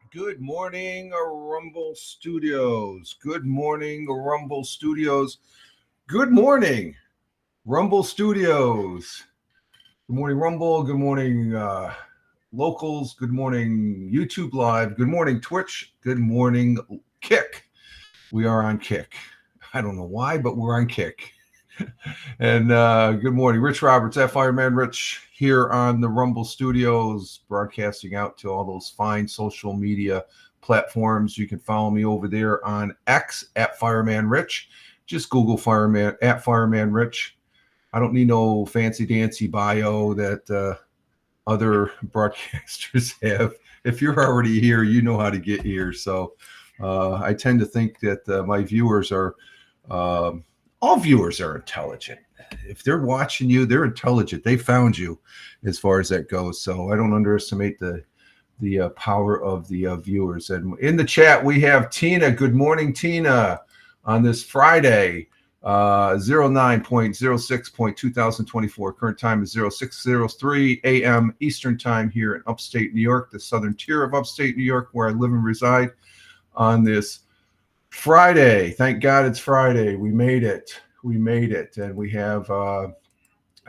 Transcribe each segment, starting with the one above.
Good morning, Rumble Studios. Good morning, Rumble Studios. Good morning, Rumble Studios. Good morning, Rumble. Good morning, locals. Good morning, YouTube Live. Good morning, Twitch. Good morning, Kick. We are on Kick. I don't know why, but we're on Kick. And good morning, Rich Roberts, at Fireman Rich, here on the Rumble Studios, broadcasting out to all those fine social media platforms. You can follow me over there on X at Fireman Rich. Just Google Fireman at Fireman Rich. I don't need no fancy dancy bio that other broadcasters have. If you're already here, you know how to get here. So I tend to think that my viewers are. All viewers are intelligent. If they're watching you, they're intelligent. They found you as far as that goes. So I don't underestimate the power of the viewers. And in the chat, we have Tina. Good morning, Tina, on this Friday, 09.06.2024. Current time is 06:03 a.m. Eastern time here in upstate New York, the southern tier of upstate New York, where I live and reside on this Friday. Thank God it's Friday. We made it. And we have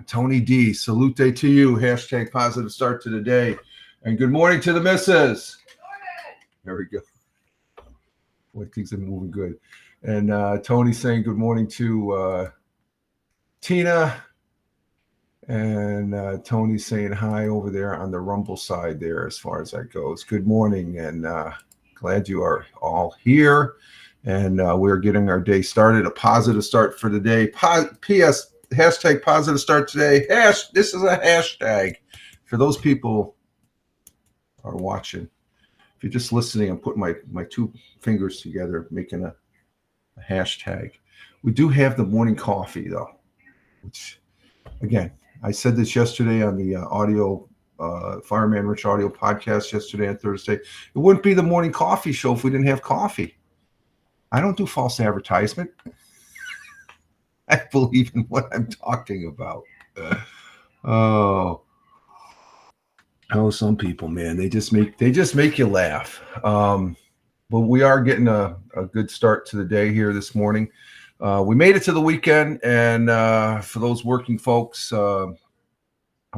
Tony D. Salute to you. Hashtag positive start to the day. And good morning to the missus. There we go. Boy, things are moving good. And Tony saying good morning to Tina. And Tony saying hi over there on the Rumble side there as far as that goes. Good morning, and glad you are all here. And we're getting our day started. A positive start for the day. P.S. Hashtag positive start today. This is a hashtag for those people who are watching. If you're just listening, I'm putting my two fingers together, making a hashtag. We do have the morning coffee, though, which, again, I said this yesterday on the audio Fireman Rich audio podcast yesterday on Thursday. It wouldn't be the morning coffee show if we didn't have coffee. I don't do false advertisement. I believe in what I'm talking about. Some people, man, they just make you laugh. But we are getting a good start to the day here this morning. We made it to the weekend, and for those working folks who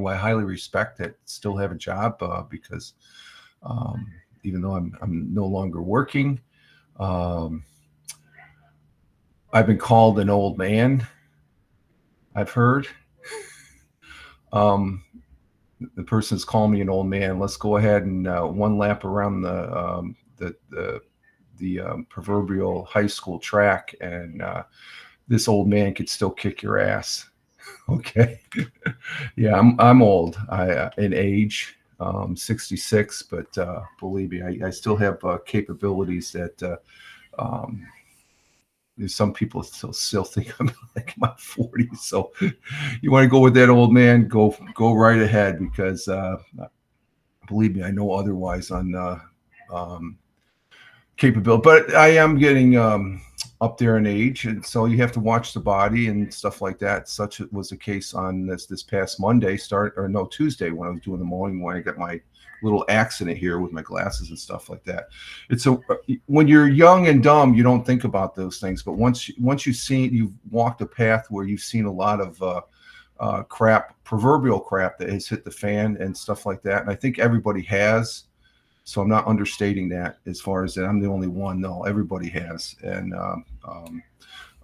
I highly respect that still have a job because even though I'm no longer working, I've been called an old man, I've heard. The person's calling me an old man. Let's go ahead and one lap around the proverbial high school track, and this old man could still kick your ass. Okay. Yeah, I'm old. In age, 66, but believe me, I still have capabilities that some people still think I'm like in my 40s. So you want to go with that old man, go right ahead, because believe me, I know otherwise on capability. But I am getting up there in age, and so you have to watch the body and stuff like that. Such was the case on this past Tuesday, when I was doing the mowing, when I got my little accident here with my glasses and stuff like that. It's when you're young and dumb, you don't think about those things, but once you've walked a path where you've seen a lot of proverbial crap that has hit the fan and stuff like that, and I think everybody has. So I'm not understating that as far as that I'm the only one. No, everybody has. And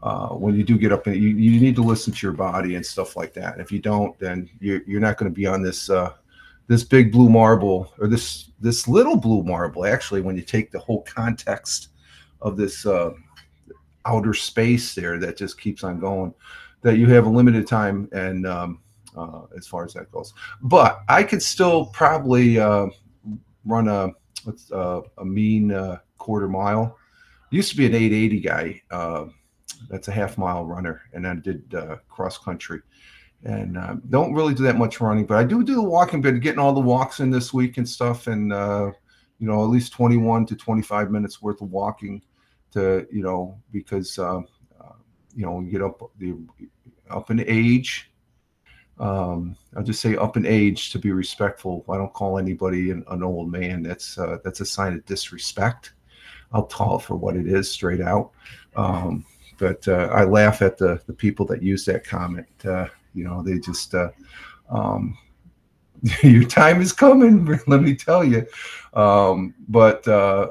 when you do get up, you need to listen to your body and stuff like that. If you don't, then you're not going to be on this big blue marble, or this little blue marble. Actually, when you take the whole context of this outer space there that just keeps on going, that you have a limited time, and as far as that goes. But I could still probably run a mean quarter mile. Used to be an 880 guy. That's a half mile runner, and I did cross country, and don't really do that much running, but I do the walking. Been getting all the walks in this week and stuff, and at least 21 to 25 minutes worth of walking, to because you get up in age. I'll just say up in age, to be respectful. I don't call anybody an old man. That's a sign of disrespect. I'll call it for what it is, straight out. But I laugh at the people that use that comment. They just your time is coming. Let me tell you. But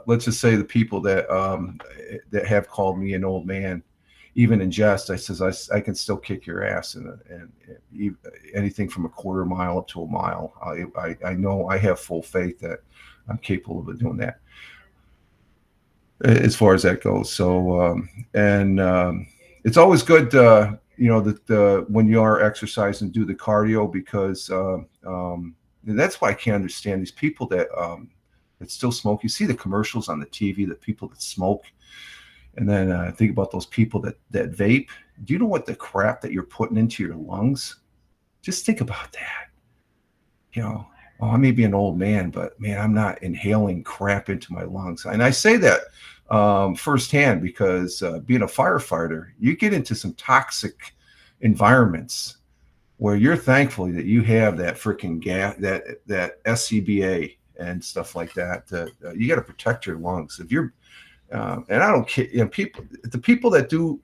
let's just say the people that have called me an old man, even in jest, I can still kick your ass, and anything from a quarter mile up to a mile. I know, I have full faith that I'm capable of doing that, as far as that goes. So it's always good, that when you are exercising, do the cardio, because and that's why I can't understand these people that still smoke. You see the commercials on the TV, the people that smoke. And then think about those people that vape. Do you know what the crap that you're putting into your lungs? Just think about that. I may be an old man, but man, I'm not inhaling crap into my lungs. And I say that firsthand, because being a firefighter, you get into some toxic environments where you're thankful that you have that freaking gas, that SCBA and stuff like that. You got to protect your lungs. If you're and I don't care, the people that do,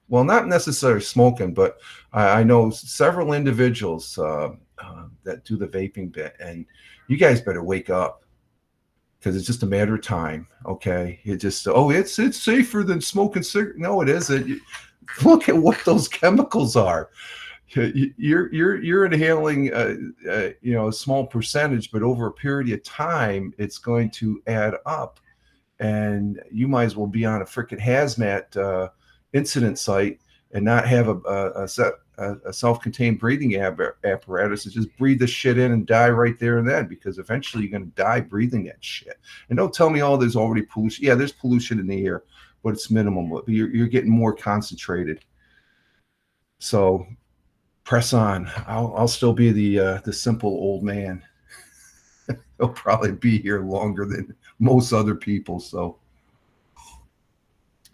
well, not necessarily smoking, but I know several individuals that do the vaping bit, and you guys better wake up, because it's just a matter of time. Okay, it's safer than smoking cigarettes. No, it isn't. Look at what those chemicals are. You're inhaling a small percentage, but over a period of time, it's going to add up. And you might as well be on a freaking hazmat incident site and not have a self-contained breathing apparatus, and just breathe the shit in and die right there and then, because eventually you're going to die breathing that shit. And don't tell me, there's already pollution. Yeah, there's pollution in the air, but it's minimal. But you're getting more concentrated. So press on. I'll still be the simple old man. He'll probably be here longer than most other people. So,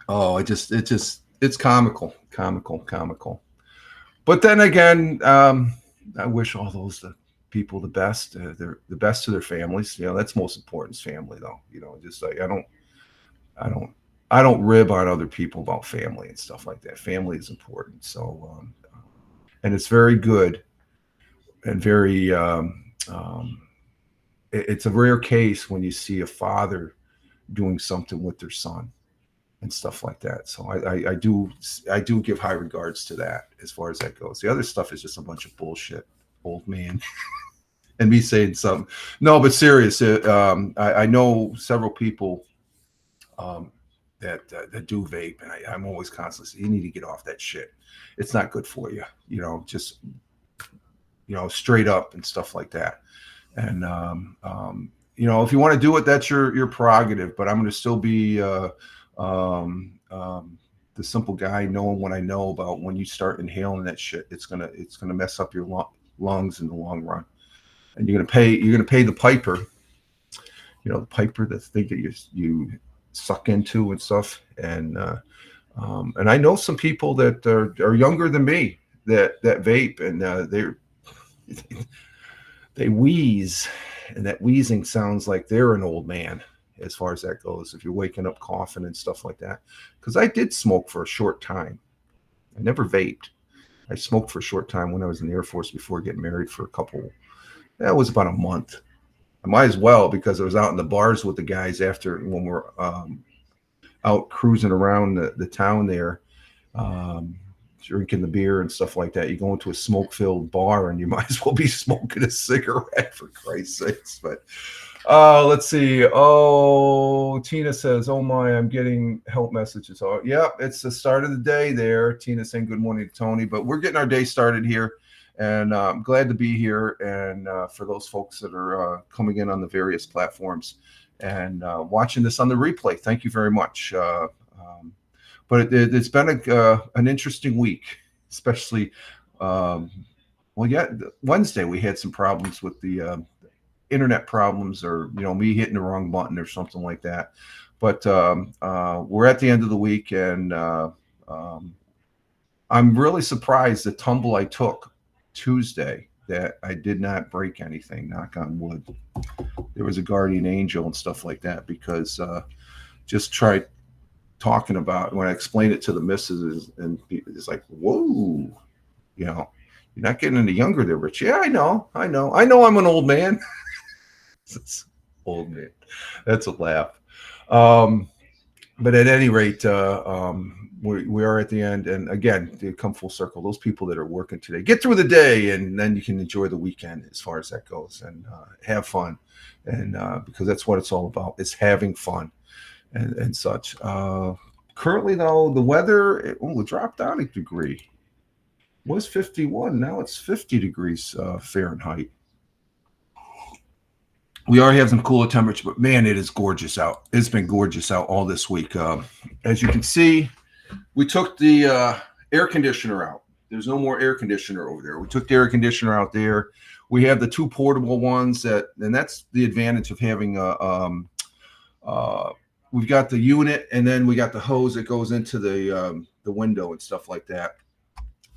it's comical. But then again, I wish all those people the best. They're the best to their families. That's most important, is family, though. Just like I don't rib on other people about family and stuff like that. Family is important. So, and it's very good and very. It's a rare case when you see a father doing something with their son and stuff like that. So I do give high regards to that, as far as that goes. The other stuff is just a bunch of bullshit, old man, and me saying something. No, but serious. I know several people that do vape, and I'm always constantly saying, you need to get off that shit. It's not good for you. Just straight up and stuff like that. And if you want to do it, that's your prerogative. But I'm going to still be the the simple guy knowing what I know about when you start inhaling that shit, it's gonna mess up your lungs in the long run, and you're gonna pay the piper, the piper, the thing that you suck into and stuff, and I know some people that are younger than me that vape, and they wheeze, and that wheezing sounds like they're an old man as far as that goes, if you're waking up coughing and stuff like that. Because I did smoke for a short time. I never vaped. I smoked for a short time when I was in the Air Force before getting married for that was about a month. I might as well, because I was out in the bars with the guys after, when we're out cruising around the town there, drinking the beer and stuff like that. You go into a smoke-filled bar and you might as well be smoking a cigarette, for Christ's sakes. But let's see. Oh, Tina says, oh my, I'm getting help messages. Oh, yeah, it's the start of the day there. Tina saying good morning to Tony. But we're getting our day started here, and I'm glad to be here. And for those folks that are coming in on the various platforms and watching this on the replay, thank you very much. But it's been an interesting week, especially, Wednesday we had some problems with the internet problems, or me hitting the wrong button or something like that. But we're at the end of the week, and I'm really surprised the tumble I took Tuesday that I did not break anything, knock on wood. There was a guardian angel and stuff like that, because just tried talking about, when I explained it to the missus, and it's like, whoa, you're not getting any younger there, Rich. Yeah, I know I'm an old man. Old man, that's a laugh. But at any rate, we are at the end, and again, to come full circle, those people that are working today, get through the day, and then you can enjoy the weekend as far as that goes, and have fun, and because that's what it's all about, is having fun and such. Currently, though, the weather, it dropped down a degree. It was 51, now it's 50 degrees Fahrenheit. We already have some cooler temperature, but man, it is gorgeous out. It's been gorgeous out all this week. As you can see, we took the air conditioner out. There's no more air conditioner over there. We took the air conditioner out there. We have the two portable ones, and that's the advantage of having we've got the unit, and then we got the hose that goes into the window and stuff like that.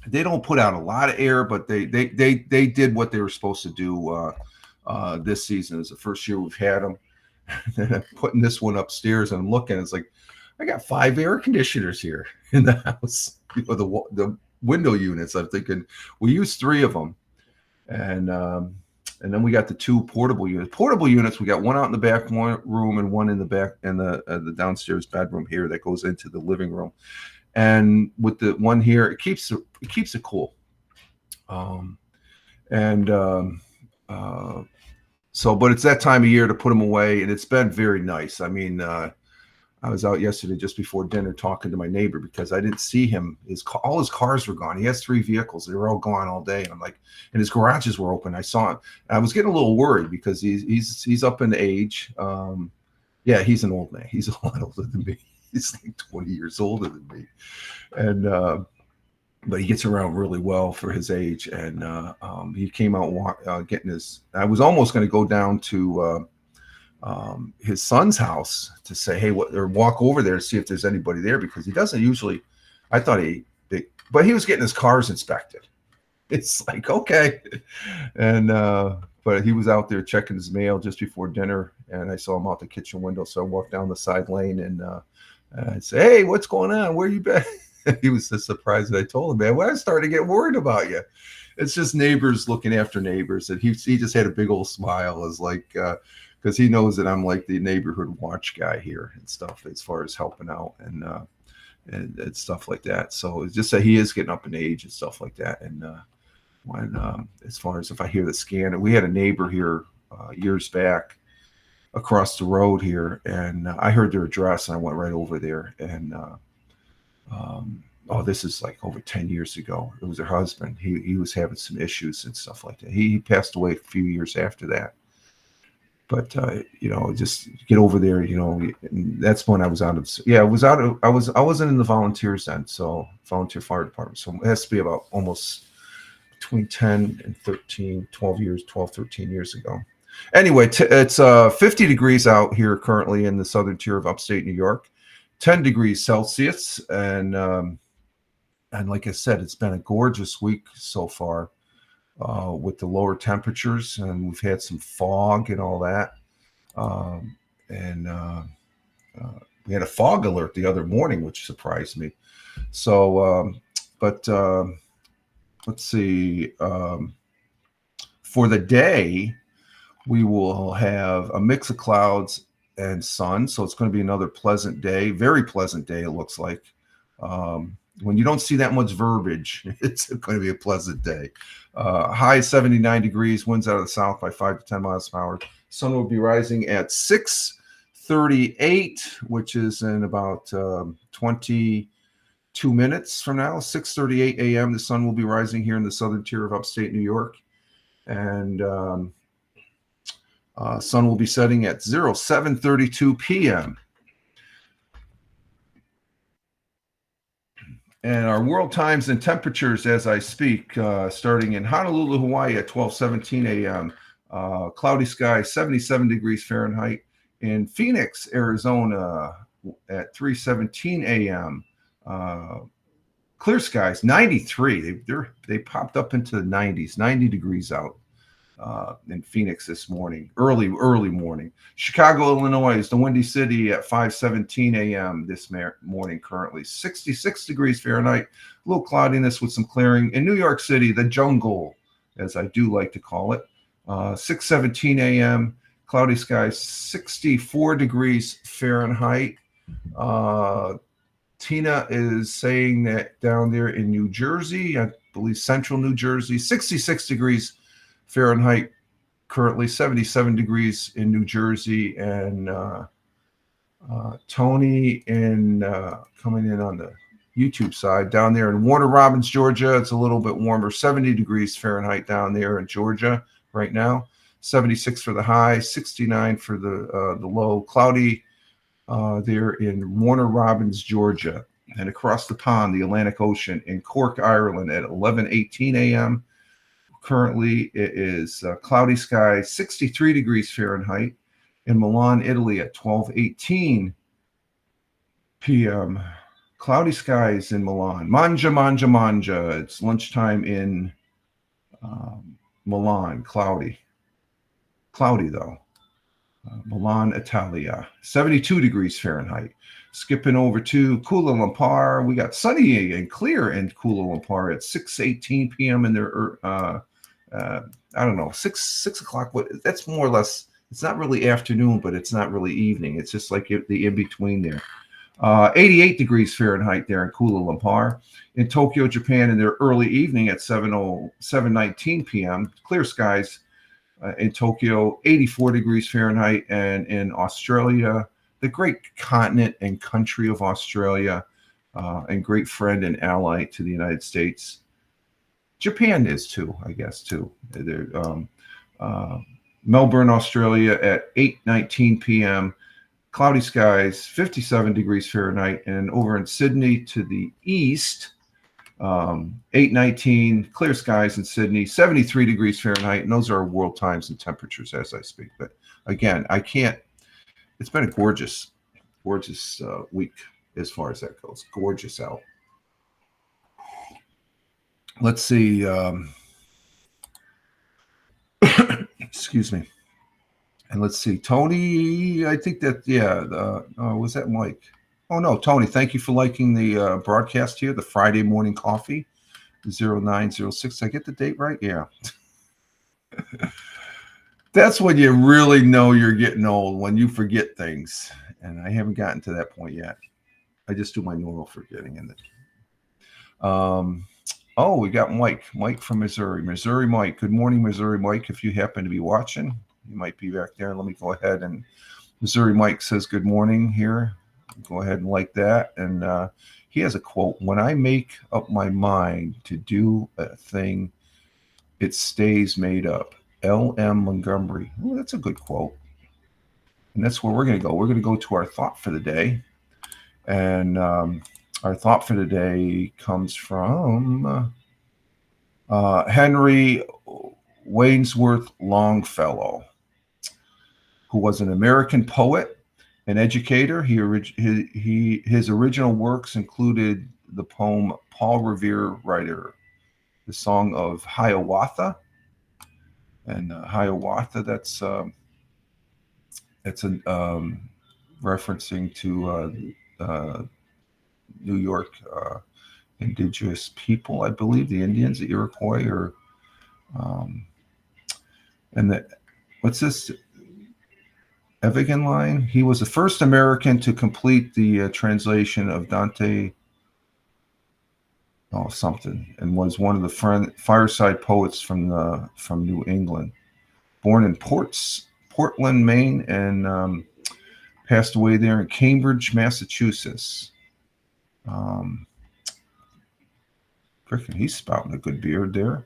They don't put out a lot of air, but they did what they were supposed to do. This season is the first year we've had them. And I'm putting this one upstairs, and I'm looking. It's like, I got 5 air conditioners here in the house. The window units. I'm thinking we use 3 of them, and then we got the 2 portable units. Portable units. We got one out in the back room and one in the back, and the downstairs bedroom here that goes into the living room. And with the one here, it keeps it cool. So, but it's that time of year to put them away, and it's been very nice. I mean, I was out yesterday just before dinner talking to my neighbor, because I didn't see him. All his cars were gone. He has 3 vehicles. They were all gone all day. And I'm like, and his garages were open. I saw him. I was getting a little worried, because he's up in age. Yeah, he's an old man. He's a lot older than me. He's like 20 years older than me. And but he gets around really well for his age, and he came out getting his. I was almost going to go down to his son's house to say, hey, or walk over there to see if there's anybody there, because he doesn't usually. I thought but he was getting his cars inspected. It's like, okay, and but he was out there checking his mail just before dinner, and I saw him out the kitchen window, so I walked down the side lane, and I said, hey, what's going on? Where you been? He was so surprised that I told him, man. Well, I started to get worried about you. It's just neighbors looking after neighbors. And he just had a big old smile, as like, because he knows that I'm like the neighborhood watch guy here and stuff, as far as helping out and stuff like that. So it's just that he is getting up in age and stuff like that. And when as far as if I hear the scan, and we had a neighbor here years back across the road here, and I heard their address, and I went right over there, and this is like over 10 years ago. It was her husband. He was having some issues and stuff like that. He passed away a few years after that. But just get over there. That's when I was out of. Yeah, I was out of. I wasn't in the volunteers then, so volunteer fire department. So it has to be about almost between 10 and 13 years ago. Anyway, it's 50 degrees out here currently in the southern tier of upstate New York, 10 degrees Celsius, and like I said, it's been a gorgeous week so far with the lower temperatures, and we've had some fog and all that, and we had a fog alert the other morning, which surprised me. So, but let's see. For the day, we will have a mix of clouds and sun. So it's going to be another pleasant day, very pleasant day, it looks like. When you don't see that much verbiage, it's going to be a pleasant day. High 79 degrees, winds out of the south by 5 to 10 miles per hour. Sun will be rising at 6:38, which is in about 22 minutes from now. 6:38 a.m. The sun will be rising here in the southern tier of upstate New York. And sun will be setting at 07:32 p.m. And our world times and temperatures as I speak, starting in Honolulu, Hawaii at 12:17 a.m. Cloudy sky, 77 degrees Fahrenheit. In Phoenix, Arizona at 3:17 a.m. Clear skies, 93. They popped up into the 90s, 90 degrees out in Phoenix this morning, early morning. Chicago, Illinois is the windy city at 5:17 a.m. this morning currently. 66 degrees Fahrenheit, a little cloudiness with some clearing. In New York City, the jungle, as I do like to call it, 6:17 a.m. Cloudy skies, 64 degrees Fahrenheit. Tina is saying that down there in New Jersey, I believe central New Jersey, 66 degrees Fahrenheit currently, 77 degrees in New Jersey. And Tony coming in on the YouTube side down there in Warner Robins, Georgia, it's a little bit warmer, 70 degrees Fahrenheit down there in Georgia right now, 76 for the high, 69 for the low. Cloudy there in Warner Robins, Georgia, and across the pond, the Atlantic Ocean in Cork, Ireland at 11:18 a.m. Currently, it is cloudy skies, 63 degrees Fahrenheit. In Milan, Italy at 12:18 p.m. Cloudy skies in Milan. Mangia. It's lunchtime in Milan. Cloudy though. Milan, Italia, 72 degrees Fahrenheit. Skipping over to Kuala Lumpur, we got sunny and clear in Kuala Lumpur at 6:18 p.m. in there. I don't know, 6 o'clock. That's more or less. It's not really afternoon, but it's not really evening. It's just like the in between there. 88 degrees Fahrenheit there in Kuala Lumpur. In Tokyo, Japan, in their early evening at 7:19 p.m. Clear skies. In Tokyo, 84 degrees Fahrenheit. And in Australia, the great continent and country of Australia, and great friend and ally to the United States. Japan is too, I guess, too. Melbourne, Australia at 8:19 p.m. Cloudy skies, 57 degrees Fahrenheit. And over in Sydney to the east, 8:19, clear skies in Sydney, 73 degrees Fahrenheit. And those are our world times and temperatures as I speak. But again, I can't, it's been a gorgeous week as far as that goes. Gorgeous out. Let's see. Excuse me. And let's see. Tony, I think that, was that Mike? Oh, no, Tony, thank you for liking the broadcast here, the Friday morning coffee, 0906. Did I get the date right? Yeah. That's when you really know you're getting old, when you forget things. And I haven't gotten to that point yet. I just do my normal forgetting in it. Oh, we got Mike from Missouri. Missouri Mike. Good morning, Missouri Mike. If you happen to be watching, you might be back there. Let me go ahead and Missouri Mike says good morning here. Go ahead and like that. And he has a quote. When I make up my mind to do a thing, it stays made up. L.M. Montgomery. Oh, that's a good quote. And that's where we're going to go. We're going to go to our thought for the day. And our thought for the day comes from Henry Wainsworth Longfellow, who was an American poet and educator. His original works included the poem Paul Revere Writer, the Song of Hiawatha. And Hiawatha, that's referencing to New York indigenous people, I believe, the Indians, the Iroquois, or and the what's this? Evigan line. He was the first American to complete the translation of Dante. Oh, something, and was one of the fireside poets from New England. Born in Portland, Maine, and passed away there in Cambridge, Massachusetts. Frickin', he's spouting a good beard there.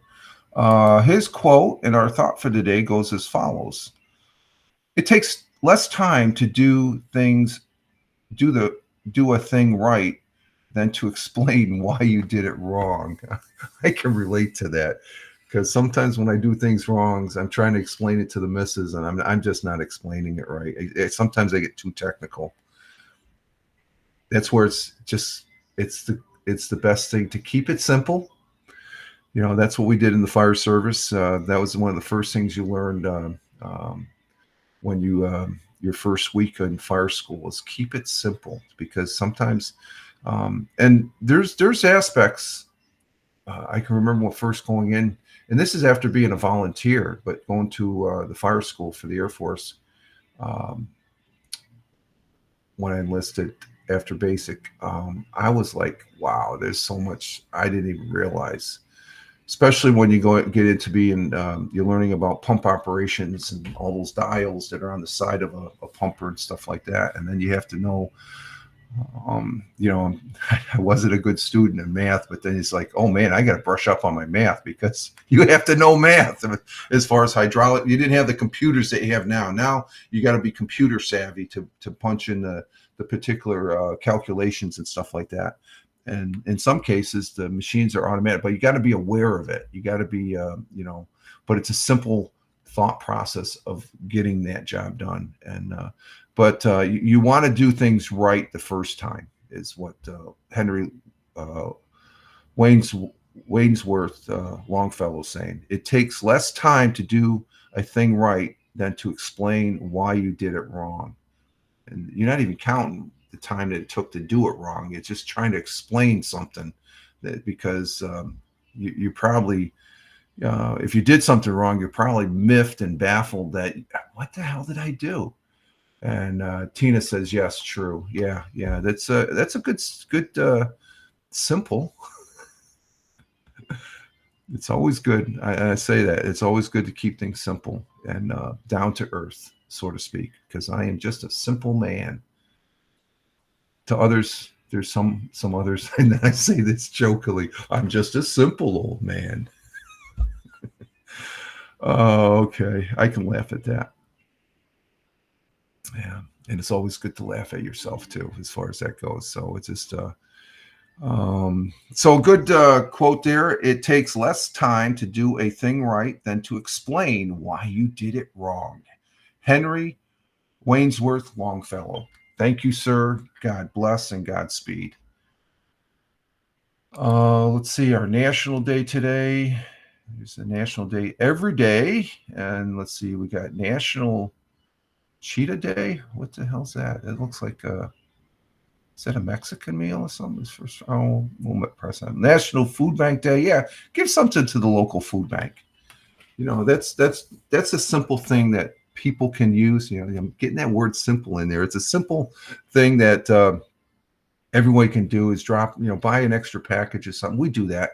His quote in our thought for today goes as follows: "It takes less time to do a thing right than to explain why you did it wrong." I can relate to that, because sometimes when I do things wrong, I'm trying to explain it to the missus, and I'm just not explaining it right. Sometimes I get too technical. That's where it's the best thing to keep it simple. You know, that's what we did in the fire service. That was one of the first things you learned when you your first week in fire school, is keep it simple, because sometimes and there's aspects. I can remember when first going in, and this is after being a volunteer, but going to the fire school for the Air Force when I enlisted after basic. I was like, wow, there's so much I didn't even realize. Especially when you get into being, you're learning about pump operations and all those dials that are on the side of a pumper and stuff like that. And then you have to know, I wasn't a good student in math, but then it's like, oh man, I got to brush up on my math, because you have to know math as far as hydraulic. You didn't have the computers that you have now. Now you got to be computer savvy to punch in the particular calculations and stuff like that. And in some cases, the machines are automatic, but you got to be aware of it. You got to be, but it's a simple thought process of getting that job done. And, but you want to do things right the first time, is what Henry Wainsworth Longfellow is saying. It takes less time to do a thing right than to explain why you did it wrong. And you're not even counting the time that it took to do it wrong. It's just trying to explain something, that because you probably, if you did something wrong, you're probably miffed and baffled that, what the hell did I do? And Tina says, yes, true. Yeah. That's a good simple. It's always good. I say that it's always good to keep things simple and down to earth, so to speak, because I am just a simple man. To others, there's some others, and I say this jokingly, I'm just a simple old man. Oh, okay. I can laugh at that. Yeah. And it's always good to laugh at yourself too, as far as that goes. So it's just so good quote there. It takes less time to do a thing right than to explain why you did it wrong. Henry Wainsworth Longfellow. Thank you, sir. God bless and Godspeed. Let's see, our national day today. There's a national day every day. And let's see, we got National Cheetah Day. What the hell's that? It looks like is that a Mexican meal or something? We'll press on. National Food Bank Day. Yeah, give something to the local food bank. You know, that's a simple thing that people can use. You know, I'm getting that word simple in there. It's a simple thing that everyone can do, is buy an extra package or something. We do that.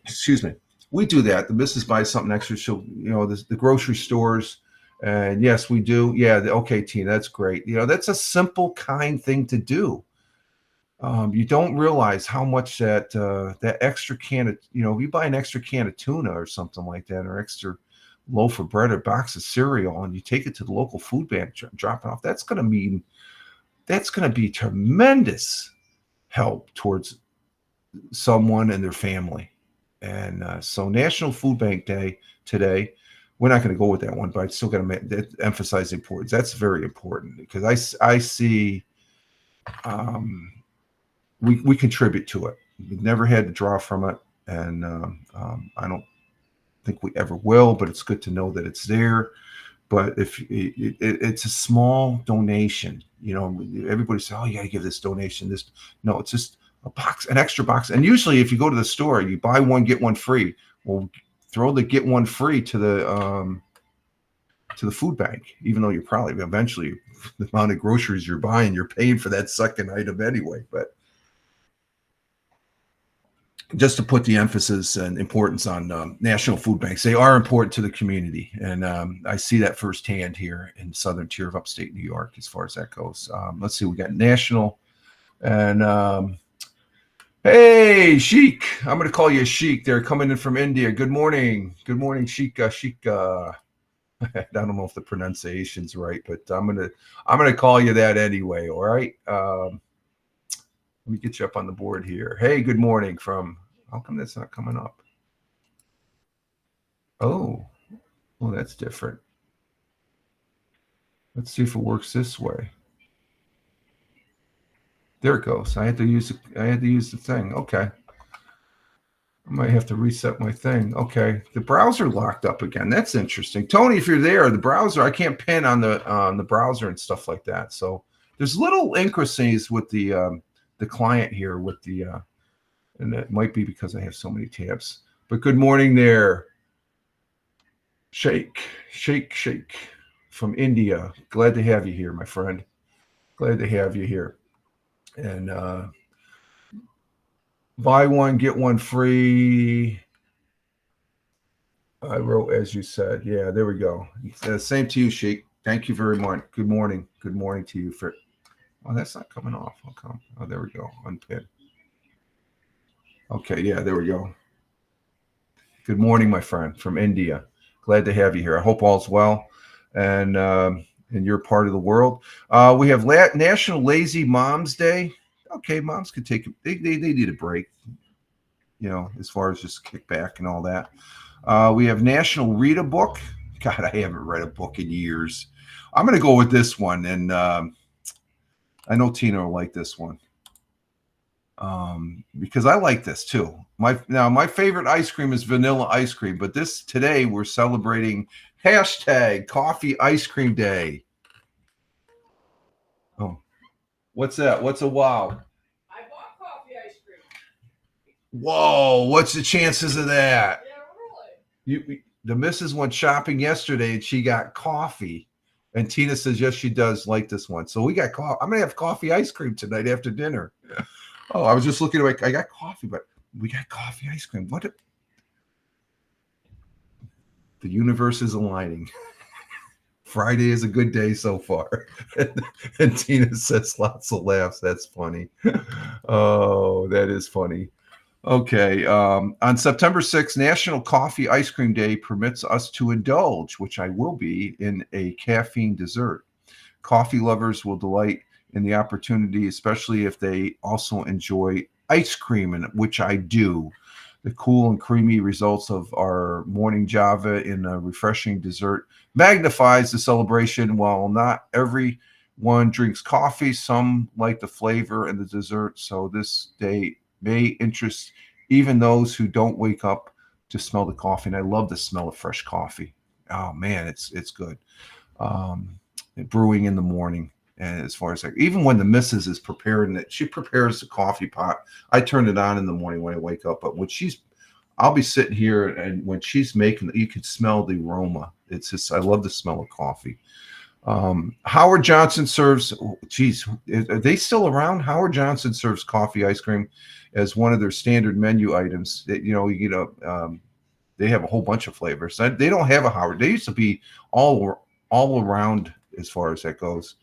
Excuse me. We do that. The missus buys something extra. So, the grocery stores. And yes, we do. Yeah. Okay, Tina, that's great. That's a simple, kind thing to do. You don't realize how much that extra can of, if you buy an extra can of tuna or something like that, or extra loaf of bread or box of cereal and you take it to the local food bank, drop it off, that's going to be tremendous help towards someone and their family. And so National Food Bank Day today. We're not going to go with that one, but I still got to emphasize the importance. That's very important because I see we contribute to it. We've never had to draw from it, and I don't think we ever will. But it's good to know that it's there. But if it's a small donation, everybody says, "Oh, you got to give this donation." No, it's just a box, an extra box. And usually, if you go to the store, you buy one get one free. Well, throw the get one free to the food bank, even though you're probably eventually the amount of groceries you're buying, you're paying for that second item anyway. But just to put the emphasis and importance on national food banks, they are important to the community, and I see that firsthand here in the southern tier of upstate New York as far as that goes. Let's see, we got national, and hey, Sheik, I'm going to call you Sheik. They're coming in from India. Good morning, Sheik. Sheik. I don't know if the pronunciation's right, but I'm gonna call you that anyway. All right. Let me get you up on the board here. Hey, good morning from. How come that's not coming up? Oh, well, that's different. Let's see if it works this way. There it goes. I had to use the thing. Okay. I might have to reset my thing. Okay, the browser locked up again. That's interesting. Tony, if you're there, the browser, I can't pin on the browser and stuff like that. So there's little intricacies with the client here with the and it might be because I have so many tabs. But good morning there. Shake from India. Glad to have you here, my friend. Glad to have you here. And buy one, get one free. I wrote, as you said. Yeah, there we go. Same to you, Sheik. Thank you very much. Good morning. Good morning to you. Oh, that's not coming off. Okay. Oh, there we go. Unpin. Okay, yeah, there we go. Good morning, my friend from India. Glad to have you here. I hope all's well, and you're part of the world. We have National Lazy Moms Day. Okay, moms could take they need a break, as far as just kick back and all that. We have National Read a Book. God, I haven't read a book in years. I'm going to go with this one, and I know Tina will like this one because I like this too. My favorite ice cream is vanilla ice cream, but today we're celebrating #Coffee Ice Cream Day. Oh, what's that? What's a wow? I bought coffee ice cream. Whoa, what's the chances of that? Yeah, really. The missus went shopping yesterday and she got coffee. And Tina says, yes, she does like this one. So we got coffee. I'm going to have coffee ice cream tonight after dinner. Oh, I was just looking at I got coffee, but we got coffee ice cream. The universe is aligning. Friday is a good day so far. And Tina says lots of laughs. That's funny. Oh, that is funny. Okay. On September 6th, National Coffee Ice Cream Day permits us to indulge, which I will be, in a caffeine dessert. Coffee lovers will delight in the opportunity, especially if they also enjoy ice cream, which I do. The cool and creamy results of our morning Java in a refreshing dessert magnifies the celebration. While not everyone drinks coffee, some like the flavor and the dessert. So this day may interest even those who don't wake up to smell the coffee. And I love the smell of fresh coffee. Oh man, it's good. Brewing in the morning. And as far as even when the missus is preparing it, she prepares the coffee pot. I turn it on in the morning when I wake up. But when I'll be sitting here, and when she's making it, you can smell the aroma. It's just, I love the smell of coffee. Howard Johnson serves, are they still around? Howard Johnson serves coffee ice cream as one of their standard menu items. They have a whole bunch of flavors. They don't have a Howard. They used to be all around as far as that goes.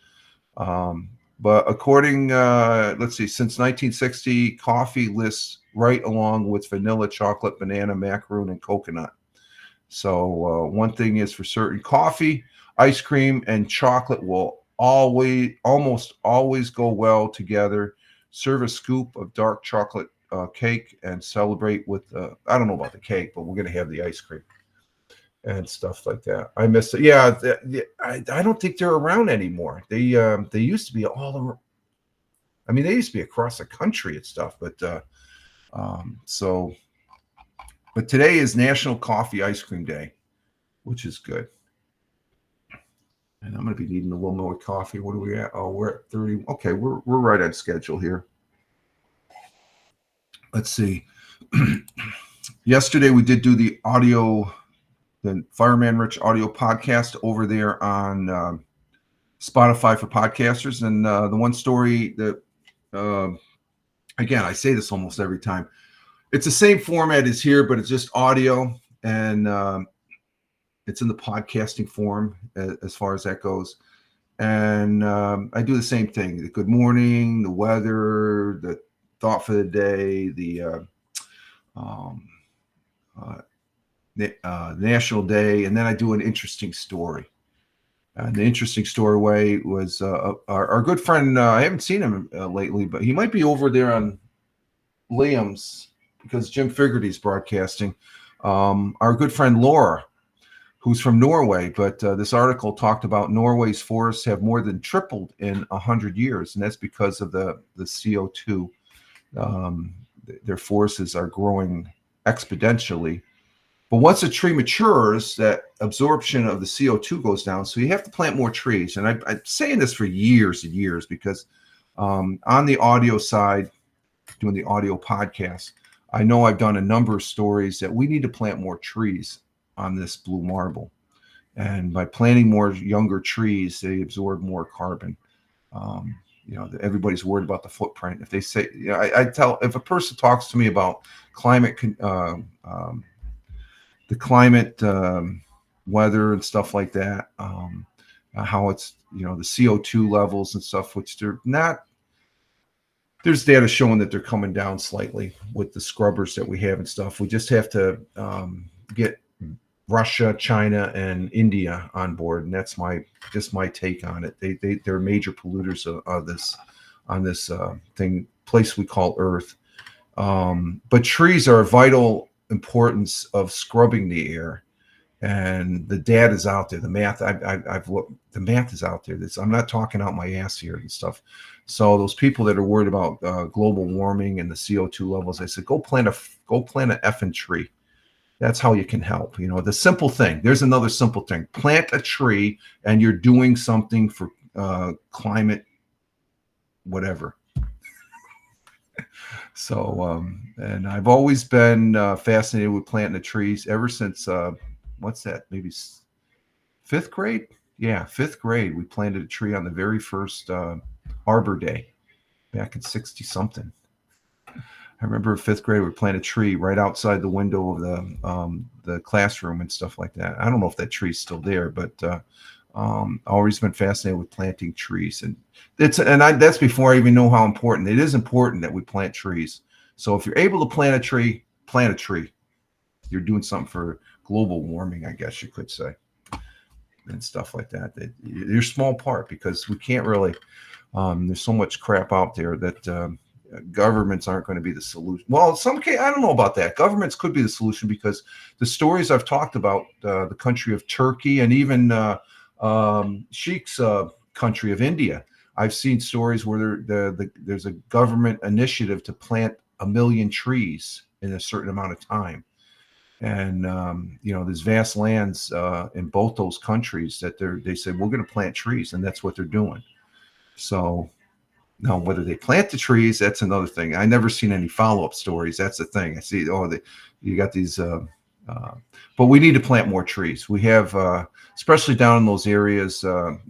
But according, let's see, since 1960, coffee lists right along with vanilla, chocolate, banana, macaroon, and coconut. So one thing is for certain: coffee, ice cream, and chocolate will almost always go well together. Serve a scoop of dark chocolate cake and celebrate with. I don't know about the cake, but we're gonna have the ice cream and stuff like that. I miss it. Yeah, I don't think they're around anymore. They used to be all around. I mean, they used to be across the country and stuff, but so. But today is National Coffee Ice Cream Day, which is good. And I'm going to be needing a little more coffee. What are we at? Oh, we're at 30. Okay, we're right on schedule here. Let's see. Yesterday we did do the Fireman Rich audio podcast over there on Spotify for podcasters. And the one story that, again, I say this almost every time. It's the same format as here, but it's just audio, and it's in the podcasting form as far as that goes. And I do the same thing: the good morning, the weather, the thought for the day, the National Day, and then I do an interesting story. And the interesting story was our good friend. I haven't seen him lately, but he might be over there on Liam's, because Jim Figerty's broadcasting. Our good friend Laura, who's from Norway, but this article talked about Norway's forests have more than tripled in 100 years, and that's because of the CO2. Their forests are growing exponentially. But once a tree matures, that absorption of the CO2 goes down, so you have to plant more trees. And I'm saying this for years and years because on the audio side, doing the audio podcast, I know I've done a number of stories that we need to plant more trees on this blue marble. And by planting more younger trees, they absorb more carbon. Everybody's worried about the footprint. If they say, I tell, if a person talks to me about the climate, weather and stuff like that, how it's, the CO2 levels and stuff, which they're not. There's data showing that they're coming down slightly with the scrubbers that we have and stuff. We just have to get Russia, China, and India on board, and that's my take on it. They're major polluters of this on this place we call Earth. But trees are a vital importance of scrubbing the air, and the data is out there. The math I've looked. The math is out there. I'm not talking out my ass here and stuff. So those people that are worried about global warming and the CO2 levels, I said, go plant an effing tree. That's how you can help. The simple thing. There's another simple thing. Plant a tree, and you're doing something for climate, whatever. So, and I've always been fascinated with planting the trees ever since, what's that? Maybe fifth grade? Yeah, fifth grade. We planted a tree on the very first Arbor Day back in 60 something. I remember in fifth grade, we planted a tree right outside the window of the classroom and stuff like that. I don't know if that tree's still there, but I've always been fascinated with planting trees, and that's before I even know how important it is. Important that we plant trees. So if you're able to plant a tree, plant a tree. You're doing something for global warming, I guess you could say, and stuff like that. You're a small part, because we can't really. There's so much crap out there that governments aren't going to be the solution. Well, in some case, I don't know about that. Governments could be the solution, because the stories I've talked about, the country of Turkey, and even Sheikh's country of India, I've seen stories where there's a government initiative to plant 1 million trees in a certain amount of time. And there's vast lands in both those countries that they said, we're going to plant trees, and that's what they're doing. So now, whether they plant the trees, that's another thing. I never seen any follow-up stories. That's the thing. I see, you got these, but we need to plant more trees. We have, especially down in those areas,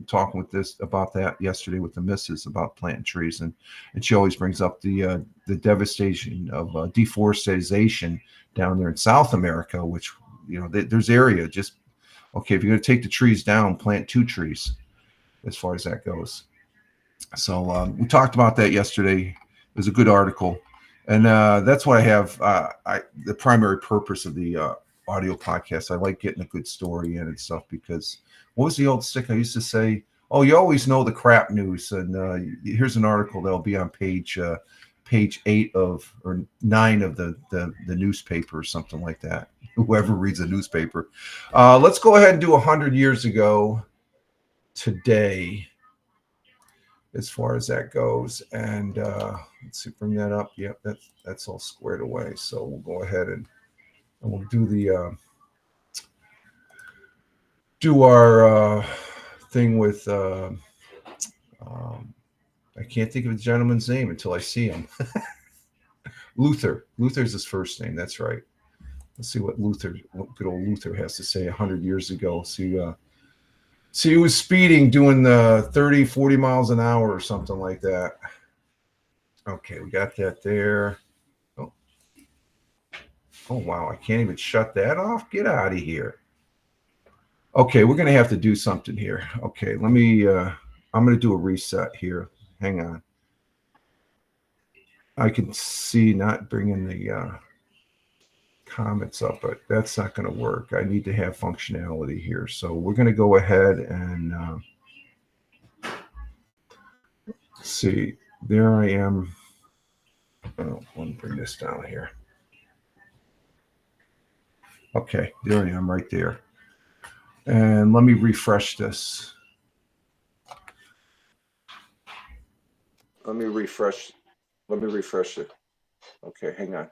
talking about that yesterday with the missus about planting trees, and she always brings up the devastation of deforestation down there in South America, which, there's area just, okay, if you're going to take the trees down, plant 2 trees as far as that goes. So we talked about that yesterday. It was a good article, and that's what I have. The primary purpose of the audio podcasts. I like getting a good story in and stuff because what was the old stick I used to say? Oh, you always know the crap news. And here's an article that'll be on page 8 of or 9 of the newspaper or something like that. Whoever reads a newspaper. Let's go ahead and do 100 years ago today, as far as that goes. And let's see, bring that up. Yep, that's all squared away. So we'll go ahead and we'll do the do our thing with. I can't think of the gentleman's name until I see him. Luther. Luther's his first name. That's right. Let's see what good old Luther has to say 100 years ago. See, he was speeding, doing the 30, 40 miles an hour or something like that. Okay, we got that there. Oh, wow. I can't even shut that off. Get out of here. Okay, we're going to have to do something here. Okay, let me, I'm going to do a reset here. Hang on. I can see not bringing the comments up, but that's not going to work. I need to have functionality here. So we're going to go ahead and see. There I am. Oh, let me bring this down here. Okay, there I am right there. And let me refresh this. Let me refresh it. Okay, hang on.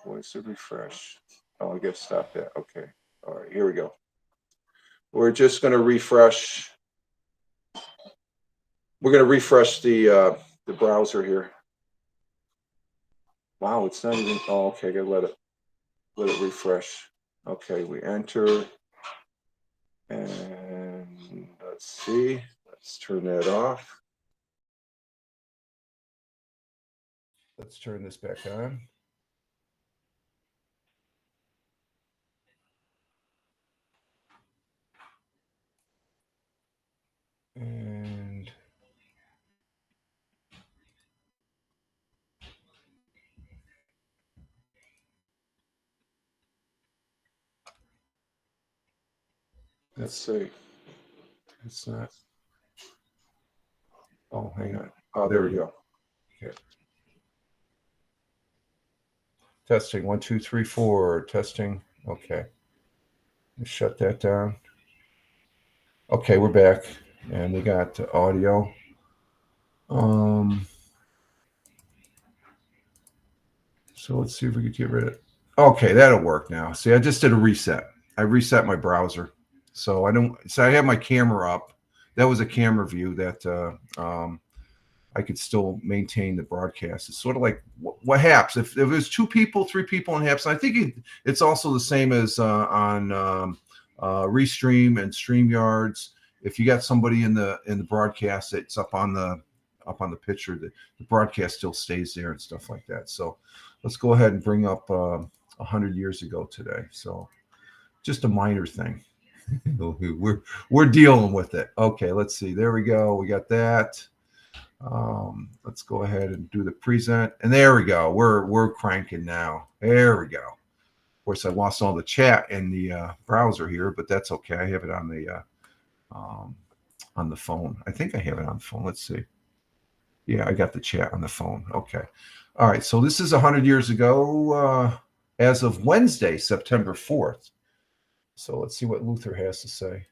Where's the refresh? Oh, I guess stop that. Okay. All right, here we go. We're just going to refresh. We're going to refresh the browser here. Wow, it's not even. Oh, okay. I gotta let it refresh. Okay, we enter, and let's see. Let's turn that off. Let's turn this back on. And let's see. It's not. Oh, hang on. Oh, there we go. Okay. Testing 1, 2, 3, 4. Testing. Okay. Let's shut that down. Okay, we're back, and we got audio. So let's see if we can get rid of it. Okay, that'll work now. See, I just did a reset. I reset my browser. So I have my camera up. That was a camera view that I could still maintain the broadcast. It's sort of like what happens if there's 2 people, 3 people in Haps. I think it's also the same as on Restream and StreamYards. If you got somebody in the broadcast, it's up on the picture. The broadcast still stays there and stuff like that. So let's go ahead and bring up 100 years ago today. So just a minor thing. we're dealing with it. Okay, let's see. There we go. We got that. Let's go ahead and do the present, and there we go. We're cranking now. There we go. Of course, I lost all the chat in the browser here, but that's okay. I have it on the phone. I think I have it on the phone. Let's see. Yeah, I got the chat on the phone. Okay. All right. So this is 100 years ago, as of Wednesday, September 4th. So let's see what Luther has to say.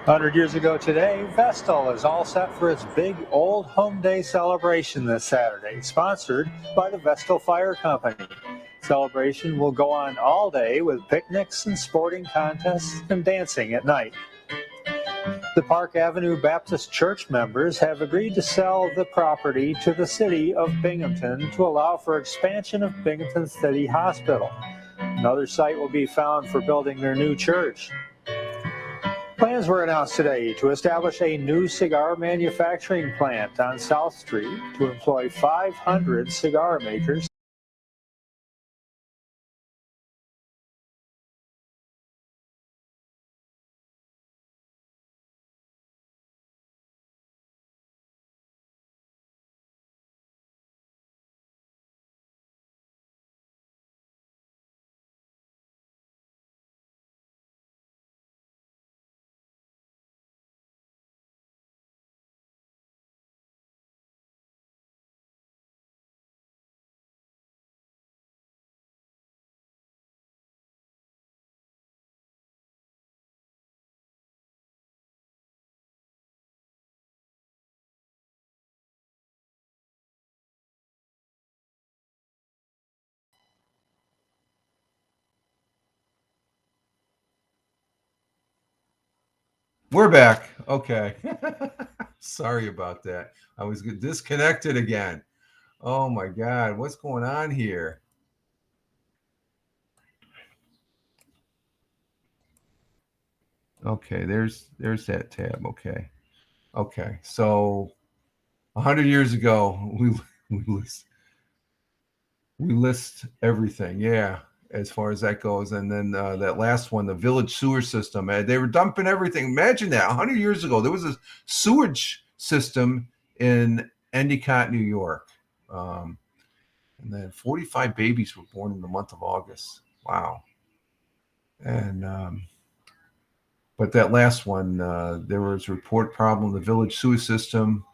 100 years ago today, Vestal is all set for its big Old Home Day celebration this Saturday, sponsored by the Vestal Fire Company. Celebration will go on all day with picnics and sporting contests and dancing at night. The Park Avenue Baptist Church members have agreed to sell the property to the city of Binghamton to allow for expansion of Binghamton City Hospital. Another site will be found for building their new church. Plans were announced today to establish a new cigar manufacturing plant on South Street to employ 500 cigar makers. We're back. Okay. Sorry about that. I was disconnected again. Oh my God. What's going on here? Okay, there's that tab. Okay. Okay. So 100 years ago, we list everything. Yeah, as far as that goes. And then that last one, the village sewer system, they were dumping everything. Imagine that 100 years ago, there was a sewage system in Endicott, New York. And then 45 babies were born in the month of August. Wow. And but that last one, there was a report problem in the village sewer system.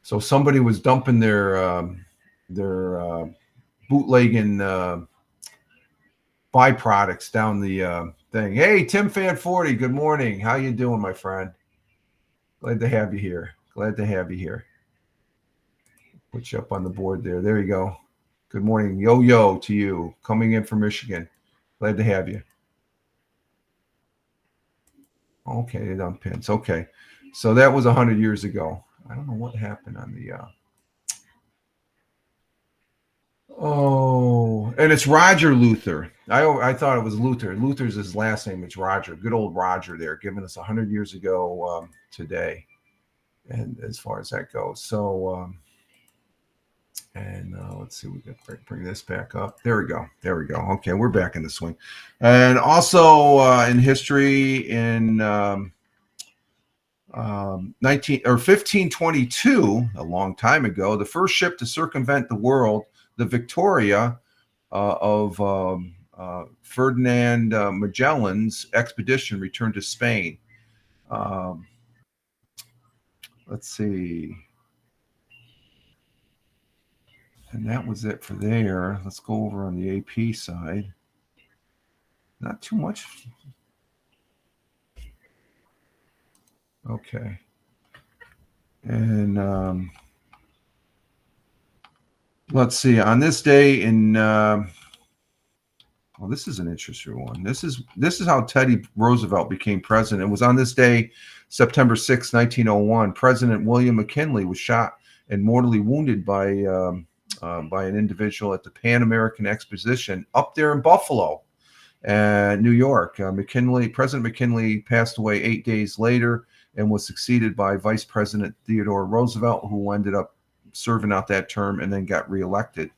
So somebody was dumping their bootlegging byproducts down the thing. Hey, Tim Fanforty, good morning. How you doing, my friend? Glad to have you here. Glad to have you here. Put you up on the board there. There you go. Good morning, yo to you, coming in from Michigan. Glad to have you. Okay, they're done pins. Okay, so that was 100 years ago. I don't know what happened on the. Oh, and it's Roger Luther. I thought it was Luther. Luther's his last name. It's Roger. Good old Roger there, giving us 100 years ago today, and as far as that goes. So, and let's see, we can bring this back up. There we go. There we go. Okay, we're back in the swing. And also in history, in 1522, a long time ago, the first ship to circumvent the world, the Victoria of Ferdinand Magellan's expedition, returned to Spain. Let's see. And that was it for there. Let's go over on the AP side. Not too much. Okay. And let's see. On this day in well, this is an interesting one. This is how Teddy Roosevelt became president. It was on this day, September 6, 1901. President William McKinley was shot and mortally wounded by an individual at the Pan American Exposition up there in Buffalo, New York. President McKinley passed away 8 days later and was succeeded by Vice President Theodore Roosevelt, who ended up serving out that term and then got reelected.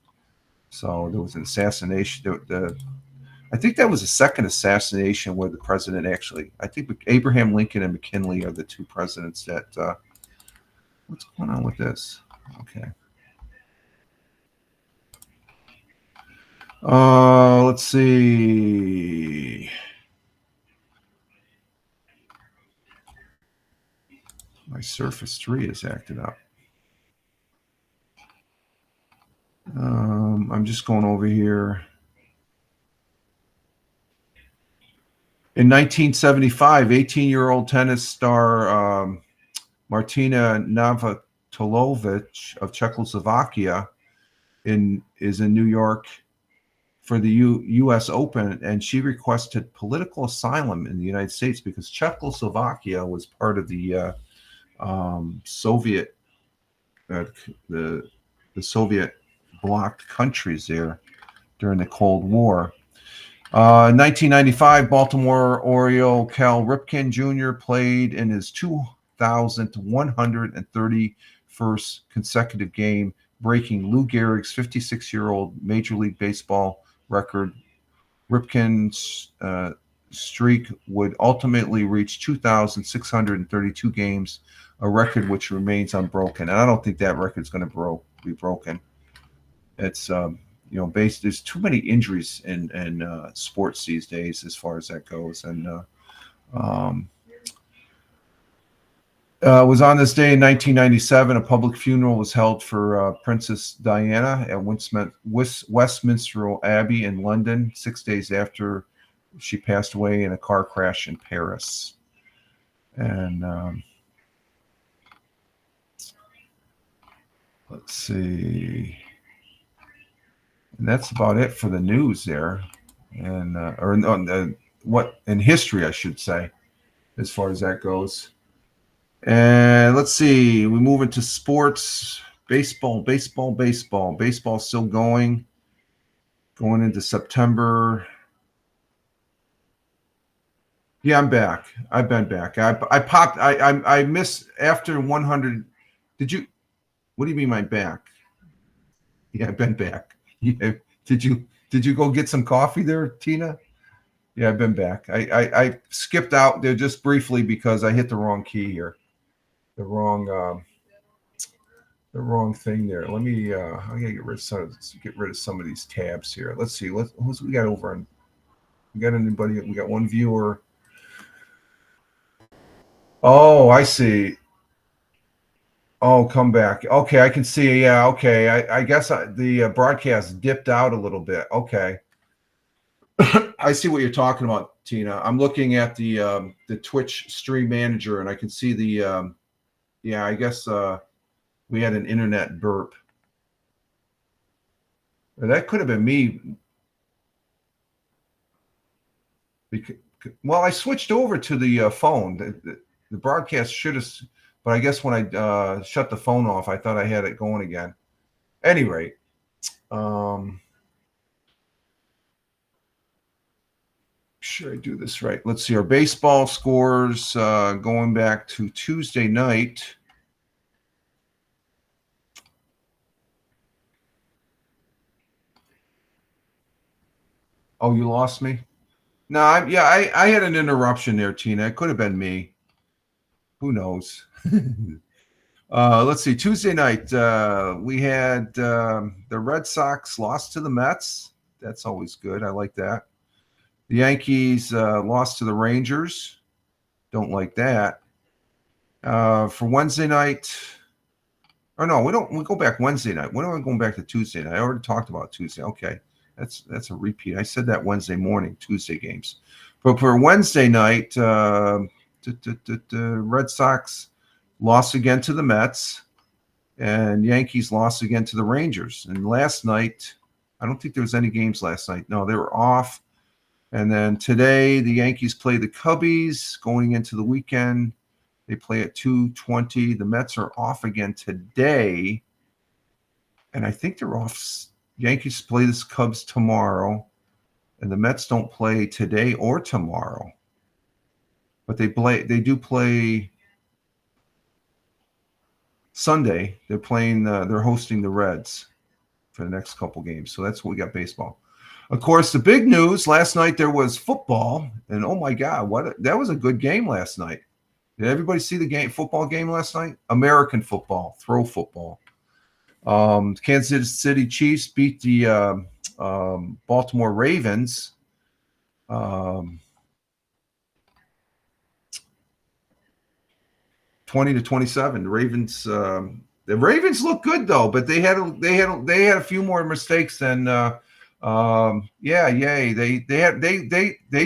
So there was an assassination. I think that was the second assassination where the president actually, I think Abraham Lincoln and McKinley are the two presidents that, what's going on with this? Okay. Let's see. My Surface 3 is acted up. I'm just going over here. In 1975, 18-year-old tennis star Martina Navratilova of Czechoslovakia is in New York for the U.S. Open, and she requested political asylum in the United States because Czechoslovakia was part of the Soviet, the Soviet blocked countries there during the Cold War. 1995, Baltimore Oriole Cal Ripken Jr. played in his 2,131st consecutive game, breaking Lou Gehrig's 56-year-old Major League Baseball record. Ripken's streak would ultimately reach 2,632 games, a record which remains unbroken. And I don't think that record's going to be broken. It's there's too many injuries in sports these days as far as that goes. And it was on this day in 1997, a public funeral was held for Princess Diana at Westminster Abbey in London, 6 days after she passed away in a car crash in Paris. And let's see. And that's about it for the news there, and what in history, I should say. as far as that goes. And let's see, we move into sports. Baseball. Baseball's still going into September. Yeah, I'm back. I've been back. I popped. I missed after 100. Did you? What do you mean I'm back? Yeah, I've been back. Yeah. Did you go get some coffee there, Tina? Yeah, I've been back. I skipped out there just briefly because I hit the wrong key here. The wrong thing there. Let me I gotta get rid of some of these tabs here. Let's see. Who's we got over on? We got anybody? We got one viewer. Oh, I see. Oh, come back. Okay, I can see. Yeah, okay. I guess the broadcast dipped out a little bit. Okay. I see what you're talking about, Tina. I'm looking at the Twitch stream manager, and I can see the yeah. I guess we had an internet burp. That could have been me. Well, I switched over to the phone. The broadcast should have, but I guess when I shut the phone off, I thought I had it going again. Any rate, should I do this right? Let's see our baseball scores going back to Tuesday night. Oh, you lost me? No, I had an interruption there, Tina. It could have been me. Who knows? Let's see. Tuesday night, we had the Red Sox lost to the Mets. That's always good. I like that. The Yankees lost to the Rangers. Don't like that. For Wednesday night, or no, we don't. We go back Wednesday night. When are we going back to Tuesday night? I already talked about Tuesday. Okay, that's a repeat. I said that Wednesday morning, Tuesday games. But for Wednesday night, the Red Sox lost again to the Mets, and Yankees lost again to the Rangers. And last night, I don't think there was any games last night. No, they were off. And then today, the Yankees play the Cubbies going into the weekend. They play at 2:20. The Mets are off again today. And I think they're off. Yankees play the Cubs tomorrow. And the Mets don't play today or tomorrow. But they do play Sunday. They're hosting the Reds for the next couple games. So that's what we got baseball. Of course, the big news last night, there was football, and oh my God, that was a good game last night. Did everybody see the football game last night? American football, throw football. Kansas City Chiefs beat the Baltimore Ravens. 20-27. The Ravens look good though, but they had a few more mistakes than. They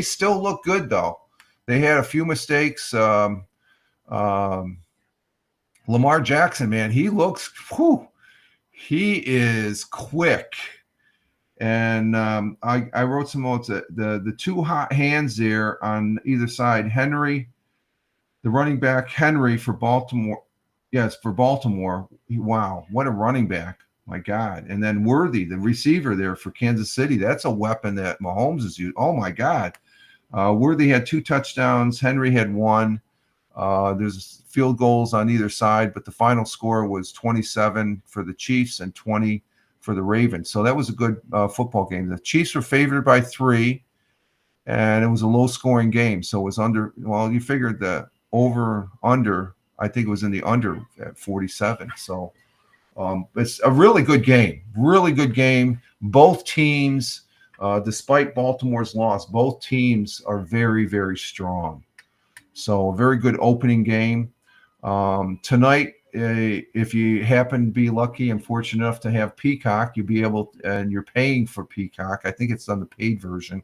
still look good though. They had a few mistakes. Lamar Jackson, man, he looks. He is quick. And I wrote some notes. The two hot hands there on either side. Henry, the running back, Henry for Baltimore. Yes, for Baltimore. Wow, what a running back. My God. And then Worthy, the receiver there for Kansas City. That's a weapon that Mahomes is using. Oh, my God. Worthy had 2 touchdowns. Henry had 1. There's field goals on either side, but the final score was 27 for the Chiefs and 20 for the Ravens. So that was a good football game. The Chiefs were favored by 3, and it was a low-scoring game. So it was under – well, you figured the over-under – I think it was in the under at 47. So it's a really good game. Really good game. Both teams, despite Baltimore's loss, both teams are very, very strong. So a very good opening game. Tonight, if you happen to be lucky and fortunate enough to have Peacock, you'll be able – and you're paying for Peacock. I think it's on the paid version.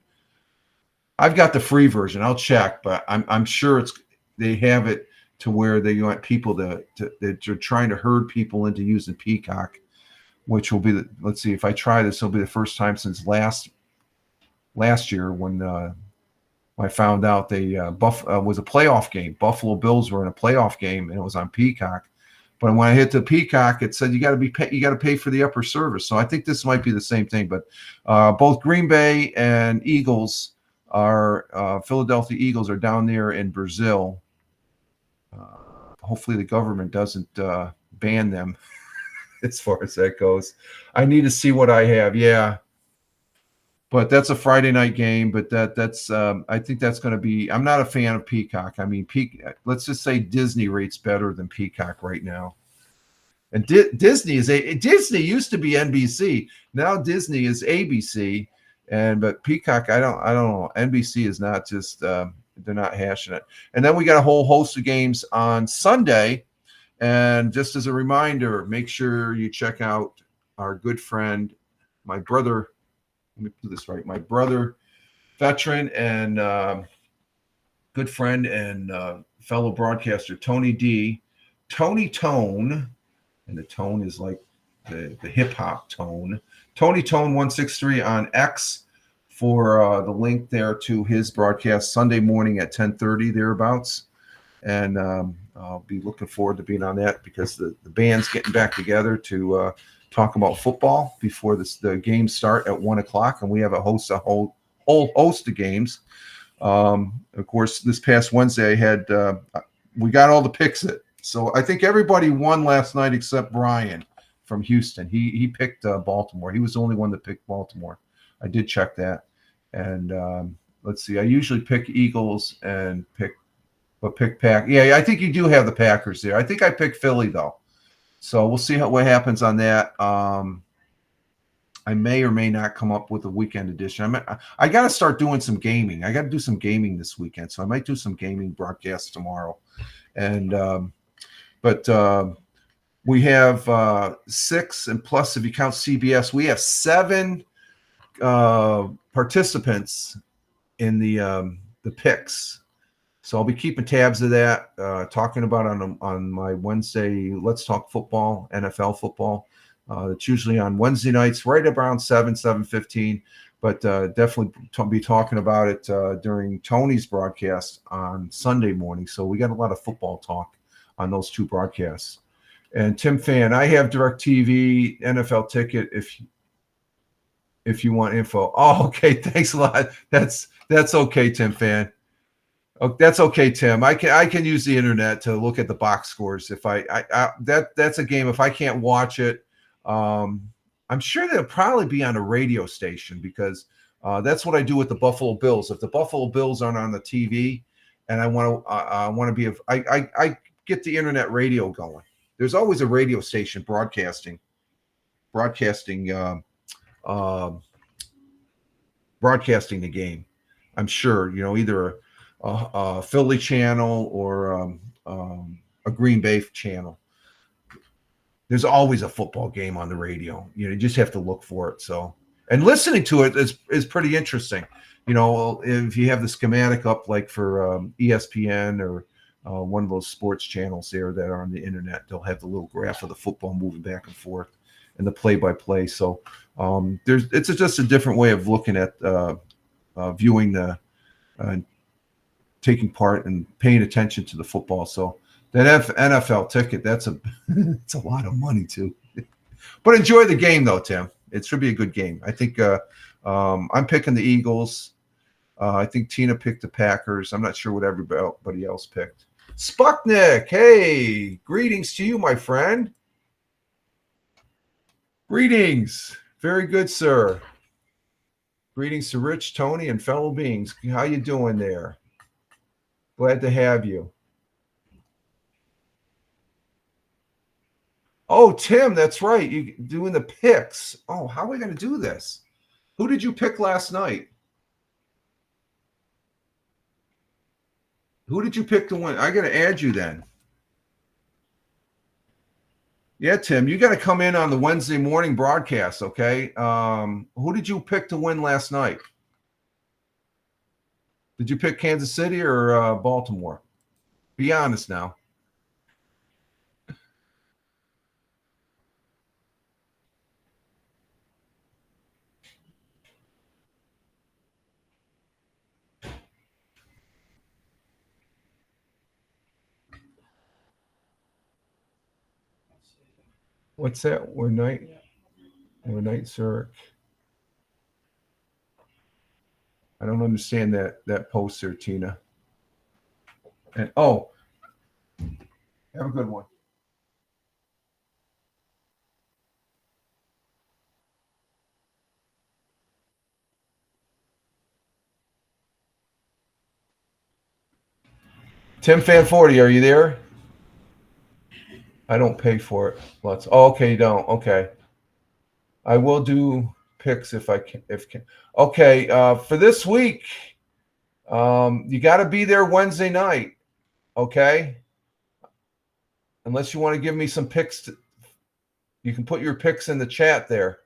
I've got the free version. I'll check, but I'm sure they have it to where they want people that are trying to herd people into using Peacock, which will be let's see, if I try this, it'll be the first time since last year when I found out they was a playoff game. Buffalo Bills were in a playoff game, and it was on Peacock. But when I hit the Peacock, it said you got to pay for the upper service. So I think this might be the same thing. But both Green Bay and Eagles Philadelphia Eagles are down there in Brazil. Hopefully the government doesn't ban them as far as that goes. I need to see what I have. Yeah. But that's a Friday night game. But that's I think that's going to be. I'm not a fan of Peacock. I mean, let's just say Disney rates better than Peacock right now. And Disney used to be NBC. Now Disney is ABC. But Peacock, I don't know. NBC is not just they're not hashing it. And then we got a whole host of games on Sunday. And just as a reminder, make sure you check out our good friend, my brother. Let me do this right. My brother, veteran and good friend and fellow broadcaster, Tony D. Tony Tone, and the tone is like the hip hop tone. Tony Tone 163 on X for the link there to his broadcast Sunday morning at 10:30 thereabouts. And I'll be looking forward to being on that because the band's getting back together to talk about football before the games start at 1:00, and we have a whole host of games. Of course, this past Wednesday we got all the picks. So I think everybody won last night except Brian from Houston. He picked Baltimore. He was the only one that picked Baltimore. I did check that. And let's see. I usually pick Eagles and pick Pack. Yeah, I think you do have the Packers there. I think I picked Philly though. So we'll see what happens on that. I may or may not come up with a weekend edition. I got to start doing some gaming. I got to do some gaming this weekend, so I might do some gaming broadcasts tomorrow. And but we have 6, and plus if you count CBS, we have 7 participants in the picks. So I'll be keeping tabs of that, talking about on my Wednesday Let's Talk Football, NFL football. It's usually on Wednesday nights, right around 7:15. But definitely be talking about it during Tony's broadcast on Sunday morning. So we got a lot of football talk on those 2 broadcasts. And Tim Fan, I have DirecTV NFL ticket if you want info. Oh, okay. Thanks a lot. That's okay, Tim Fan. Oh, that's okay, Tim. I can use the internet to look at the box scores. If that's a game. If I can't watch it, I'm sure they'll probably be on a radio station because that's what I do with the Buffalo Bills. If the Buffalo Bills aren't on the TV, and I want to be, I get the internet radio going. There's always a radio station broadcasting the game. I'm sure, either a Philly channel or a Green Bay channel. There's always a football game on the radio. You just have to look for it. So, and listening to it is pretty interesting. If you have the schematic up, like for ESPN or one of those sports channels there that are on the internet, they'll have the little graph of the football moving back and forth and the play-by-play. So it's just a different way of looking at viewing the taking part and paying attention to the football. So that NFL ticket, it's a lot of money too. But enjoy the game though, Tim. It should be a good game. I think I'm picking the Eagles. I think Tina picked the Packers. I'm not sure what everybody else picked. Sputnik, hey, greetings to you, my friend. Greetings. Very good, sir. Greetings to Rich, Tony, and fellow beings. How you doing there? Glad to have you. Oh, Tim, that's right. You doing the picks. Oh, how are we going to do this? Who did you pick last night? Who did you pick to win? I got to add you then. Yeah, Tim, you got to come in on the Wednesday morning broadcast, okay? Who did you pick to win last night? Did you pick Kansas City or Baltimore? Be honest now. What's that? We're night, sir. I don't understand that post there, Tina. And have a good one. Tim Fan 40, are you there? I don't pay for it. Let's. Oh, okay, you don't. Okay. I will do picks if I can. Okay. For this week, you got to be there Wednesday night. Okay. Unless you want to give me some picks, you can put your picks in the chat there,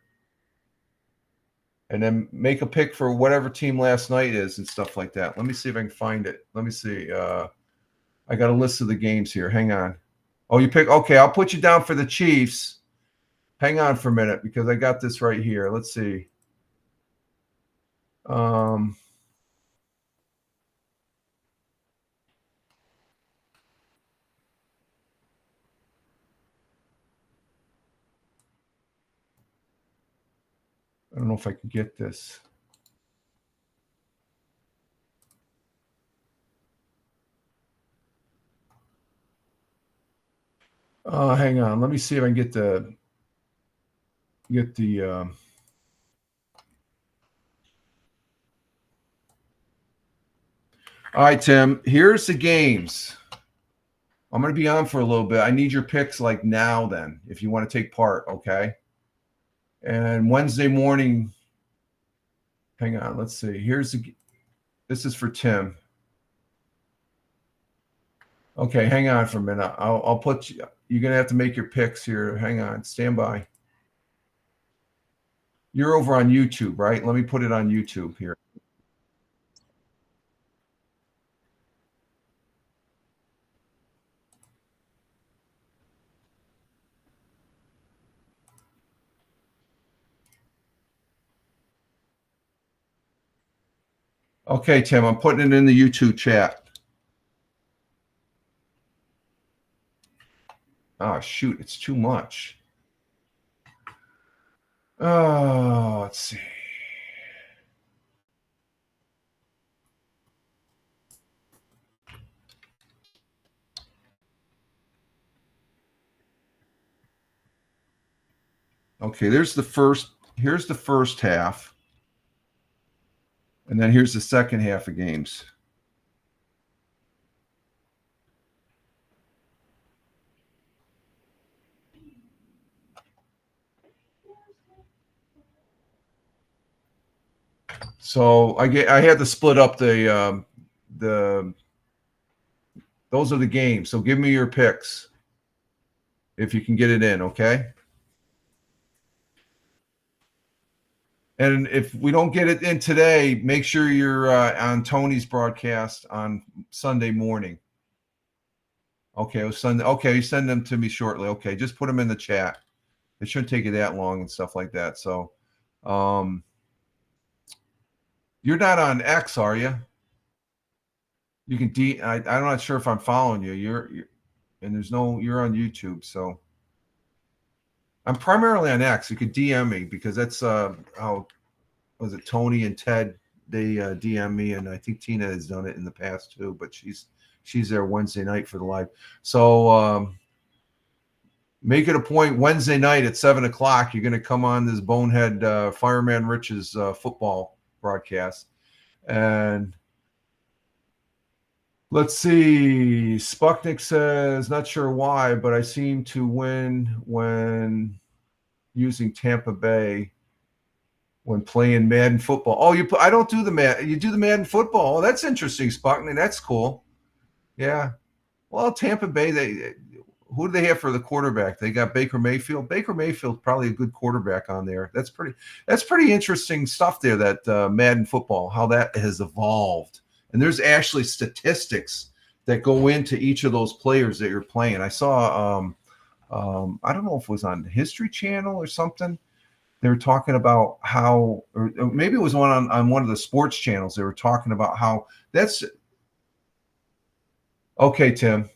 and then make a pick for whatever team last night is and stuff like that. Let me see if I can find it. Let me see. I got a list of the games here. Hang on. Oh, you pick. Okay, I'll put you down for the Chiefs. Hang on for a minute because I got this right here. Let's see. I don't know if I can get this. Hang on. Let me see if I can get the. All right, Tim. Here's the games. I'm going to be on for a little bit. I need your picks like now. Then, if you want to take part, okay. And Wednesday morning. Hang on. Let's see. This is for Tim. Okay, hang on for a minute. I'll put you. You're gonna have to make your picks here. Hang on. Stand by. You're over on YouTube, right? Let me put it on YouTube here. Okay, Tim, I'm putting it in the YouTube chat. Oh, shoot, it's too much. Oh, let's see. Okay, here's the first half. And then here's the second half of games. So I had to split up those are the games. So give me your picks if you can get it in, okay? And if we don't get it in today, make sure you're on Tony's broadcast on Sunday morning. Okay, Sunday. Okay, you send them to me shortly. Okay, just put them in the chat. It shouldn't take you that long and stuff like that. So, you're not on X, are you? You can I'm not sure if I'm following you. You're you're on YouTube. So, I'm primarily on X. You could DM me because that's how was it Tony and Ted? They DM me, and I think Tina has done it in the past too. But she's there Wednesday night for the live. So make it a point Wednesday night at 7:00. You're going to come on this bonehead Fireman Rich's football broadcast, and let's see. Sputnik says, not sure why, but I seem to win when using Tampa Bay when playing Madden football. Oh, I don't do the Madden. You do the Madden football. Oh, that's interesting, Sputnik. That's cool. Yeah. Well, Tampa Bay, who do they have for the quarterback? They got Baker Mayfield. Baker Mayfield's probably a good quarterback on there. That's pretty interesting stuff there, that Madden football, how that has evolved. And there's actually statistics that go into each of those players that you're playing. I saw, I don't know if it was on the History Channel or something. They were talking about how, or maybe it was on one of the sports channels. They were talking about how that's okay, Tim.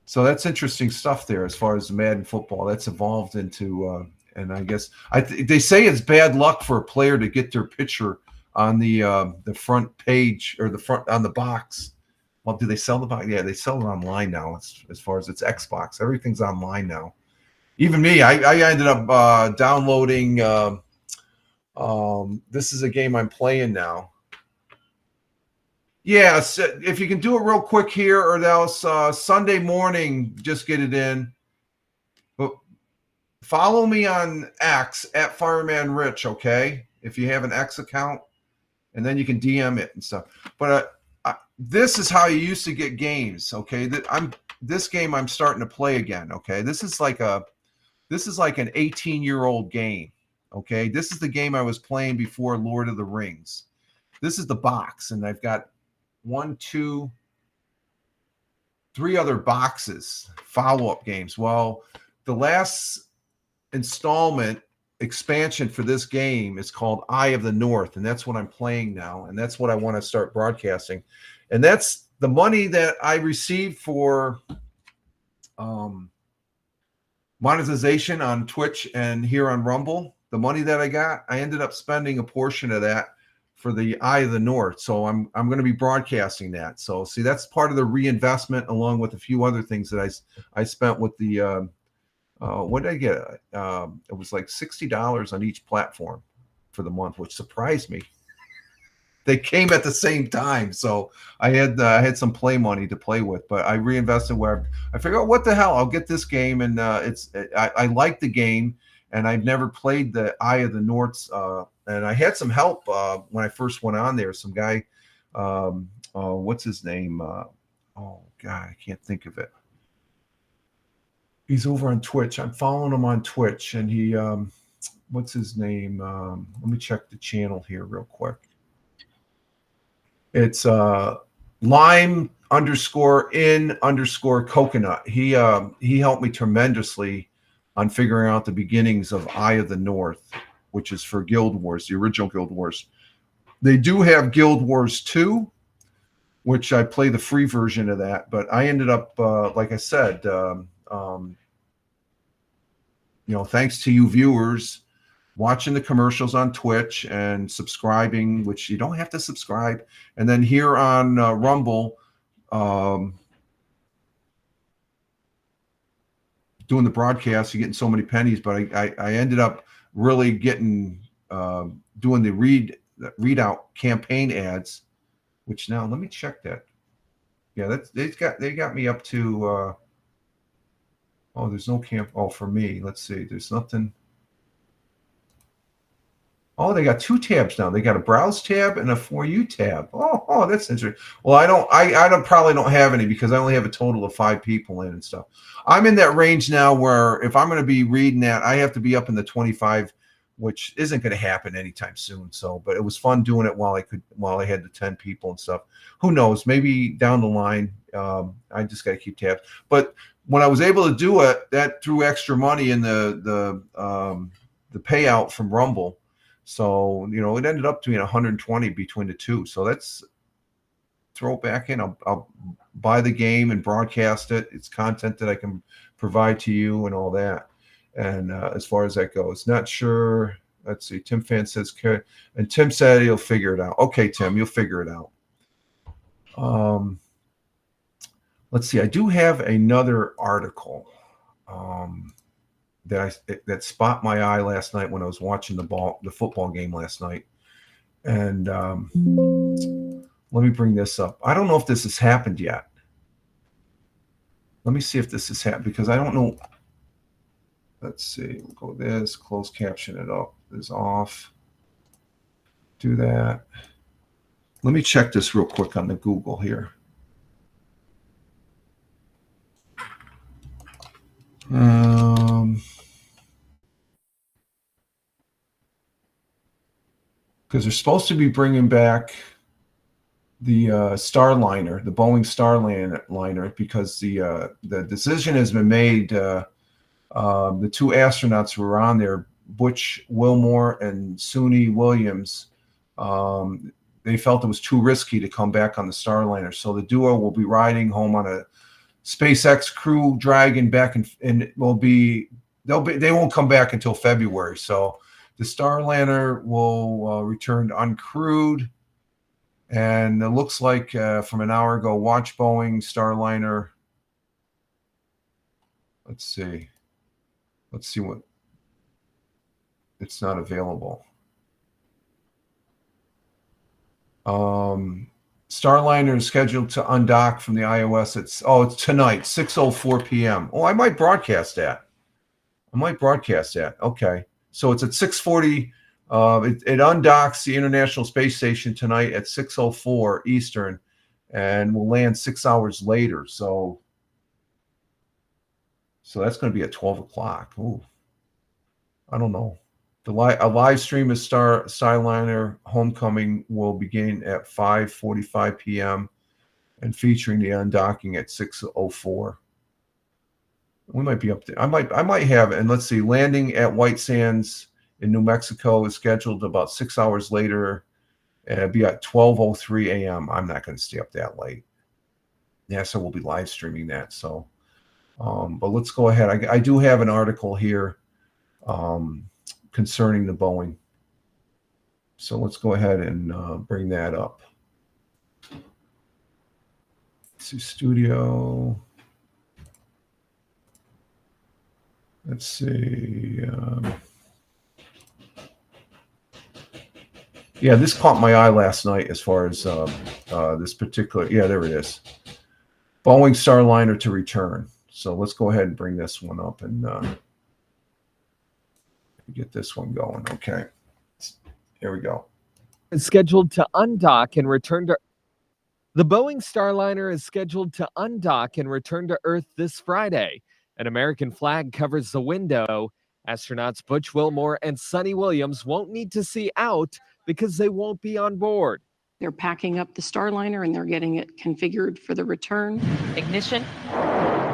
So that's interesting stuff there as far as Madden football. That's evolved into, and I guess they say it's bad luck for a player to get their picture on the front page or the front on the box. Well, do they sell the box? Yeah, they sell it online now. As far as it's Xbox, everything's online now. Even me, I ended up downloading. This is a game I'm playing now. Yeah, so if you can do it real quick here, or else Sunday morning, just get it in. But follow me on X at Fireman Rich, okay? If you have an X account, and then you can DM it and stuff. But this is how you used to get games, okay? This game I'm starting to play again, okay? This is like an 18-year-old game, okay? This is the game I was playing before Lord of the Rings. This is the box, and I've got 1, 2, 3 other boxes, follow-up games. Well, the last installment expansion for this game is called Eye of the North, and that's what I'm playing now, and that's what I want to start broadcasting. And that's the money that I received for monetization on Twitch and here on Rumble. The money that I got, I ended up spending a portion of that for the Eye of the North. So I'm going to be broadcasting that. So see, that's part of the reinvestment, along with a few other things that I spent with the what did I get? It was like $60 on each platform for the month, which surprised me. They came at the same time, so I had some play money to play with, but I reinvested where I figured, oh, what the hell? I'll get this game, and I like the game, and I've never played the Eye of the North. And I had some help when I first went on there. Some guy, what's his name? Oh God, I can't think of it. He's over on Twitch. I'm following him on Twitch, and he, what's his name? Let me check the channel here real quick. It's lime_in_coconut. He helped me tremendously on figuring out the beginnings of Eye of the North, which is for Guild Wars, the original Guild Wars. They do have Guild Wars 2, which I play the free version of that, but I ended up, like I said, thanks to you viewers, watching the commercials on Twitch and subscribing, which you don't have to subscribe. And then here on Rumble, doing the broadcast, you're getting so many pennies, but I ended up really getting doing the readout campaign ads, which now let me check that. Yeah, they got me up to oh, there's no camp. Oh, for me, let's see. There's nothing. Oh, they got 2 tabs now. They got a browse tab and a For You tab. Oh, that's interesting. Well, I probably don't have any because I only have a total of 5 people in and stuff. I'm in that range now where if I'm going to be reading that, I have to be up in the 25, which isn't going to happen anytime soon. So, but it was fun doing it while I had the 10 people and stuff. Who knows? Maybe down the line, I just got to keep tabs. But when I was able to do it, that threw extra money in the payout from Rumble. So, it ended up being 120 between the two. So let's throw it back in. I'll buy the game and broadcast it. It's content that I can provide to you and all that. And as far as that goes, not sure. Let's see. Tim Fan says, and Tim said he'll figure it out. Okay, Tim, you'll figure it out. Let's see. I do have another article that spot my eye last night when I was watching the football game last night. And let me bring this up. I don't know if this has happened yet. Let me see if this has happened because I don't know. Let's see. We'll go this, close caption it up. This off. Do that. Let me check this real quick on the Google here. Because they're supposed to be bringing back the Starliner, the Boeing Starliner, because the decision has been made. The 2 astronauts who were on there, Butch Wilmore and Suni Williams, they felt it was too risky to come back on the Starliner. So the duo will be riding home on a SpaceX Crew Dragon back and it will be they won't come back until February. So the Starliner will return uncrewed, and it looks like from an hour ago, watch Boeing Starliner. Let's see what it's not available. Starliner is scheduled to undock from the IOS. It's tonight, 6:04 p.m. Oh, I might broadcast that. Okay. So it's at 6:40. It undocks the International Space Station tonight at 6:04 Eastern, and will land 6 hours later. So that's going to be at 12 o'clock. Ooh, I don't know. A live stream of Starliner Homecoming will begin at 5:45 p.m. and featuring the undocking at 6:04. We might be up there. I might have it. And let's see, landing at White Sands in New Mexico is scheduled about 6 hours later, and it'll be at 12:03 a.m. I'm not going to stay up that late. NASA will be live streaming that. So, but let's go ahead. I do have an article here concerning the Boeing. So let's go ahead and bring that up. Let's see, studio. Let's see. Yeah, this caught my eye last night as far as this particular. Yeah, there it is. Boeing Starliner to return. So let's go ahead and bring this one up and get this one going. Okay. Here we go. Is scheduled to undock and return to. The Boeing Starliner is scheduled to undock and return to Earth this Friday. An American flag covers the window. Astronauts Butch Wilmore and Sonny Williams won't need to see out because they won't be on board. They're packing up the Starliner and they're getting it configured for the return. Ignition.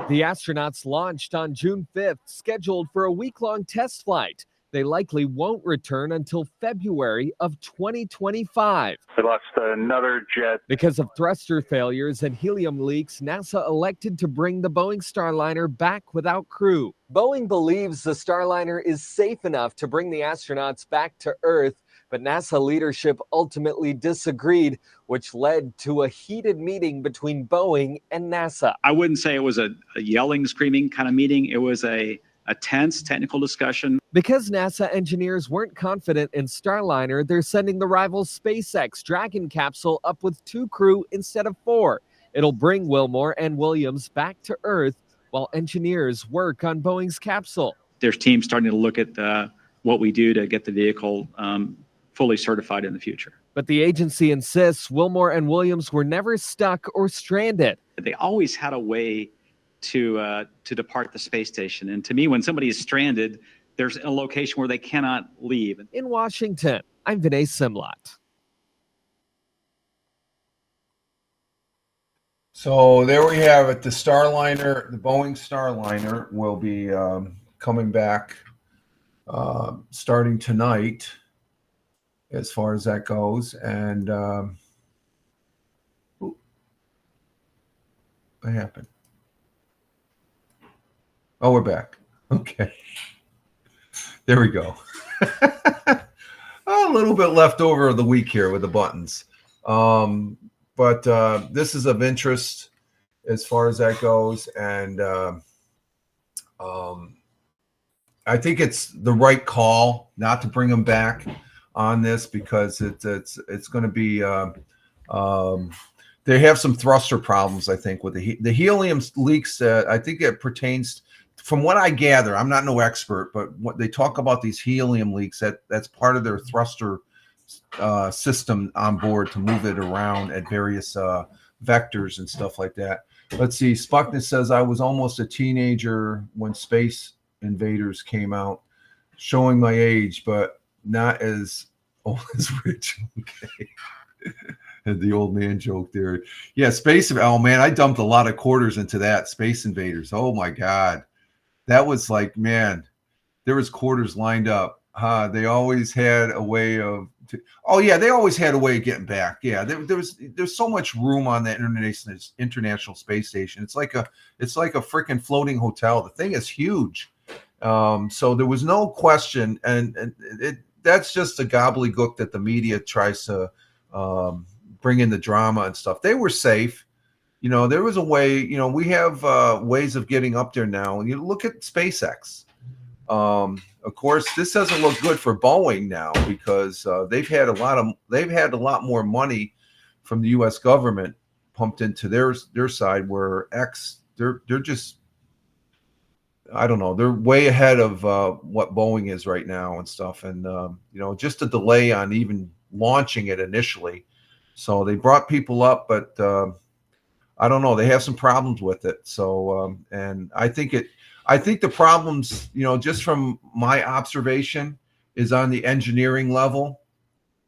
The astronauts launched on June 5th, scheduled for a week-long test flight. They likely won't return until February of 2025. We lost another jet. Because of thruster failures and helium leaks, NASA elected to bring the Boeing Starliner back without crew. Boeing believes the Starliner is safe enough to bring the astronauts back to Earth, but NASA leadership ultimately disagreed, which led to a heated meeting between Boeing and NASA. I wouldn't say it was a yelling, screaming kind of meeting. It was a tense technical discussion. Because NASA engineers weren't confident in Starliner, they're sending the rival SpaceX Dragon capsule up with 2 crew instead of 4. It'll bring Wilmore and Williams back to Earth while engineers work on Boeing's capsule. There's teams starting to look at what we do to get the vehicle fully certified in the future. But the agency insists Wilmore and Williams were never stuck or stranded. They always had a way to depart the space station. And to me, when somebody is stranded, there's a location where they cannot leave. In Washington, I'm Vinay Simlot. So there we have it. The Starliner, the Boeing Starliner will be coming back starting tonight as far as that goes. And what happened? Oh, we're back. Okay. There we go. A little bit left over of the week here with the buttons. But this is of interest as far as that goes. And I think it's the right call not to bring them back on this because it's going to be they have some thruster problems, I think, with the helium leaks. I think it pertains, from what I gather, I'm not no expert, but what they talk about these helium leaks, that's part of their thruster system on board to move it around at various vectors and stuff like that. Let's see. Spuckness says, I was almost a teenager when Space Invaders came out, showing my age, but not as old as Rich. Okay. And the old man joke there. Yeah, oh man, I dumped a lot of quarters into that. Space Invaders. Oh my God. That was like, man, there was quarters lined up. They always had a way of Oh yeah, they always had a way of getting back. Yeah, there's so much room on that international space station. It's like a freaking floating hotel. The thing is huge. So there was no question, and that's just a gobbledygook that the media tries to bring in the drama and stuff. They were safe. There was a way. We have ways of getting up there now. And you look at SpaceX. Of course, this doesn't look good for Boeing now because they've had a lot more money from the U.S. government pumped into their side. Where they're just, I don't know, they're way ahead of what Boeing is right now and stuff, and just a delay on even launching it initially. So they brought people up, but I don't know, they have some problems with it. So and I think the problems, just from my observation, is on the engineering level.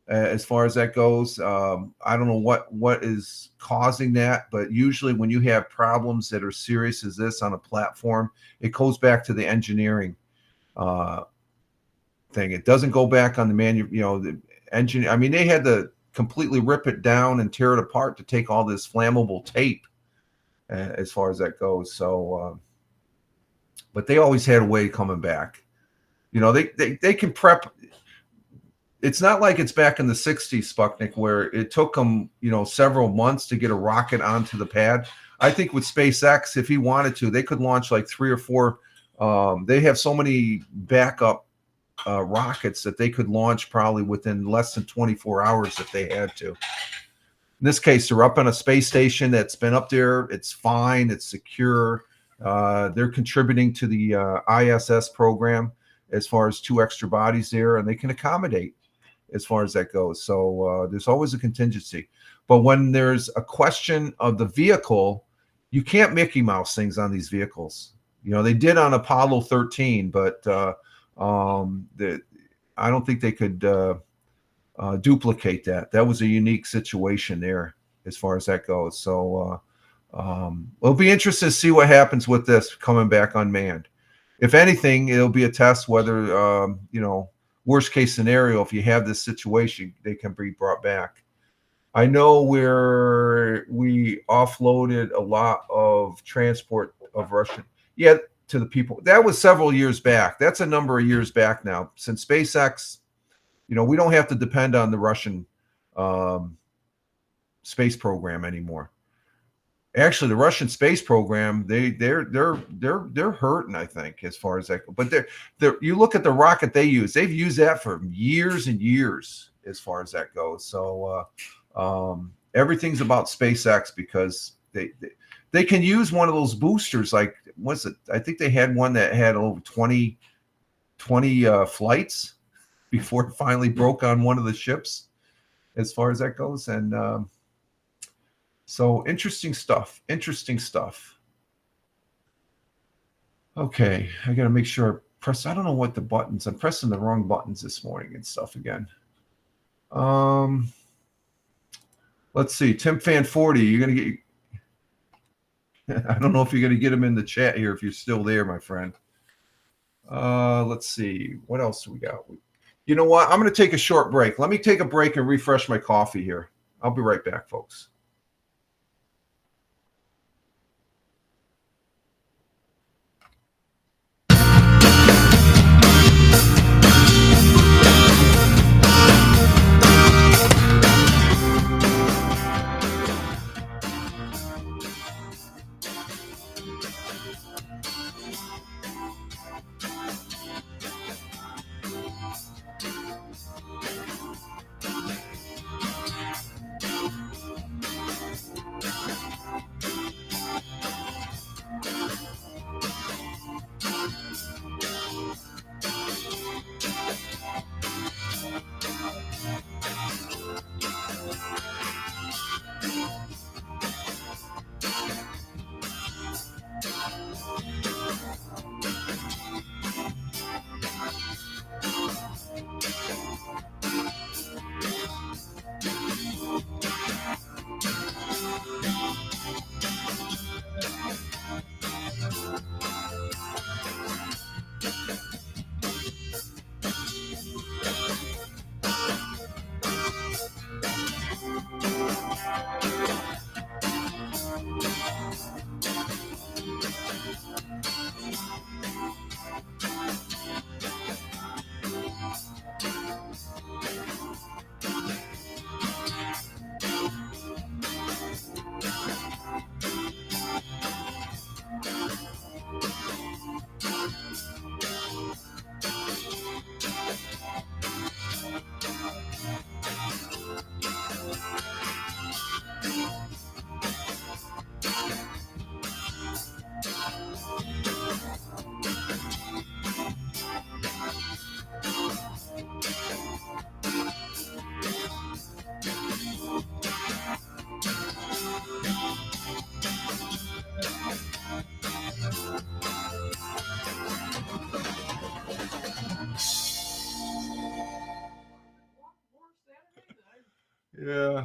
As far as that goes, I don't know what is causing that, but usually when you have problems that are serious as this on a platform, it goes back to the engineering thing. It doesn't go back on the engine. I mean, they had to completely rip it down and tear it apart to take all this flammable tape, as far as that goes. So. But they always had a way of coming back. They can prep. It's not like it's back in the 60s, Sputnik, where it took them, several months to get a rocket onto the pad. I think with SpaceX, if he wanted to, they could launch like 3 or 4. They have so many backup rockets that they could launch probably within less than 24 hours if they had to. In this case, they're up on a space station that's been up there. It's fine. It's secure. They're contributing to the ISS program as far as 2 extra bodies there, and they can accommodate as far as that goes. So there's always a contingency. But when there's a question of the vehicle, you can't Mickey Mouse things on these vehicles. They did on Apollo 13, but I don't think they could duplicate that. That was a unique situation there as far as that goes. So it'll be interesting to see what happens with this coming back unmanned. If anything, it'll be a test whether, worst case scenario, if you have this situation, they can be brought back. I know where we offloaded a lot of transport of Russian, to the people. That was several years back. That's a number of years back now. Since SpaceX, we don't have to depend on the Russian space program anymore. Actually, the Russian space program, they're hurting, I think, as far as that. But you look at the rocket they use; they've used that for years and years, as far as that goes. So everything's about SpaceX because they can use one of those boosters. Like, what's it? I think they had one that had over 20 flights before it finally broke on one of the ships, as far as that goes, and. So interesting stuff. Okay, I got to make sure I press. I don't know what the buttons. I'm pressing the wrong buttons this morning and stuff again. Let's see. Tim Fan 40. You're gonna get. I don't know if you're gonna get him in the chat here if you're still there, my friend. Let's see. What else do we got? You know what? I'm gonna take a short break. Let me take a break and refresh my coffee here. I'll be right back, folks.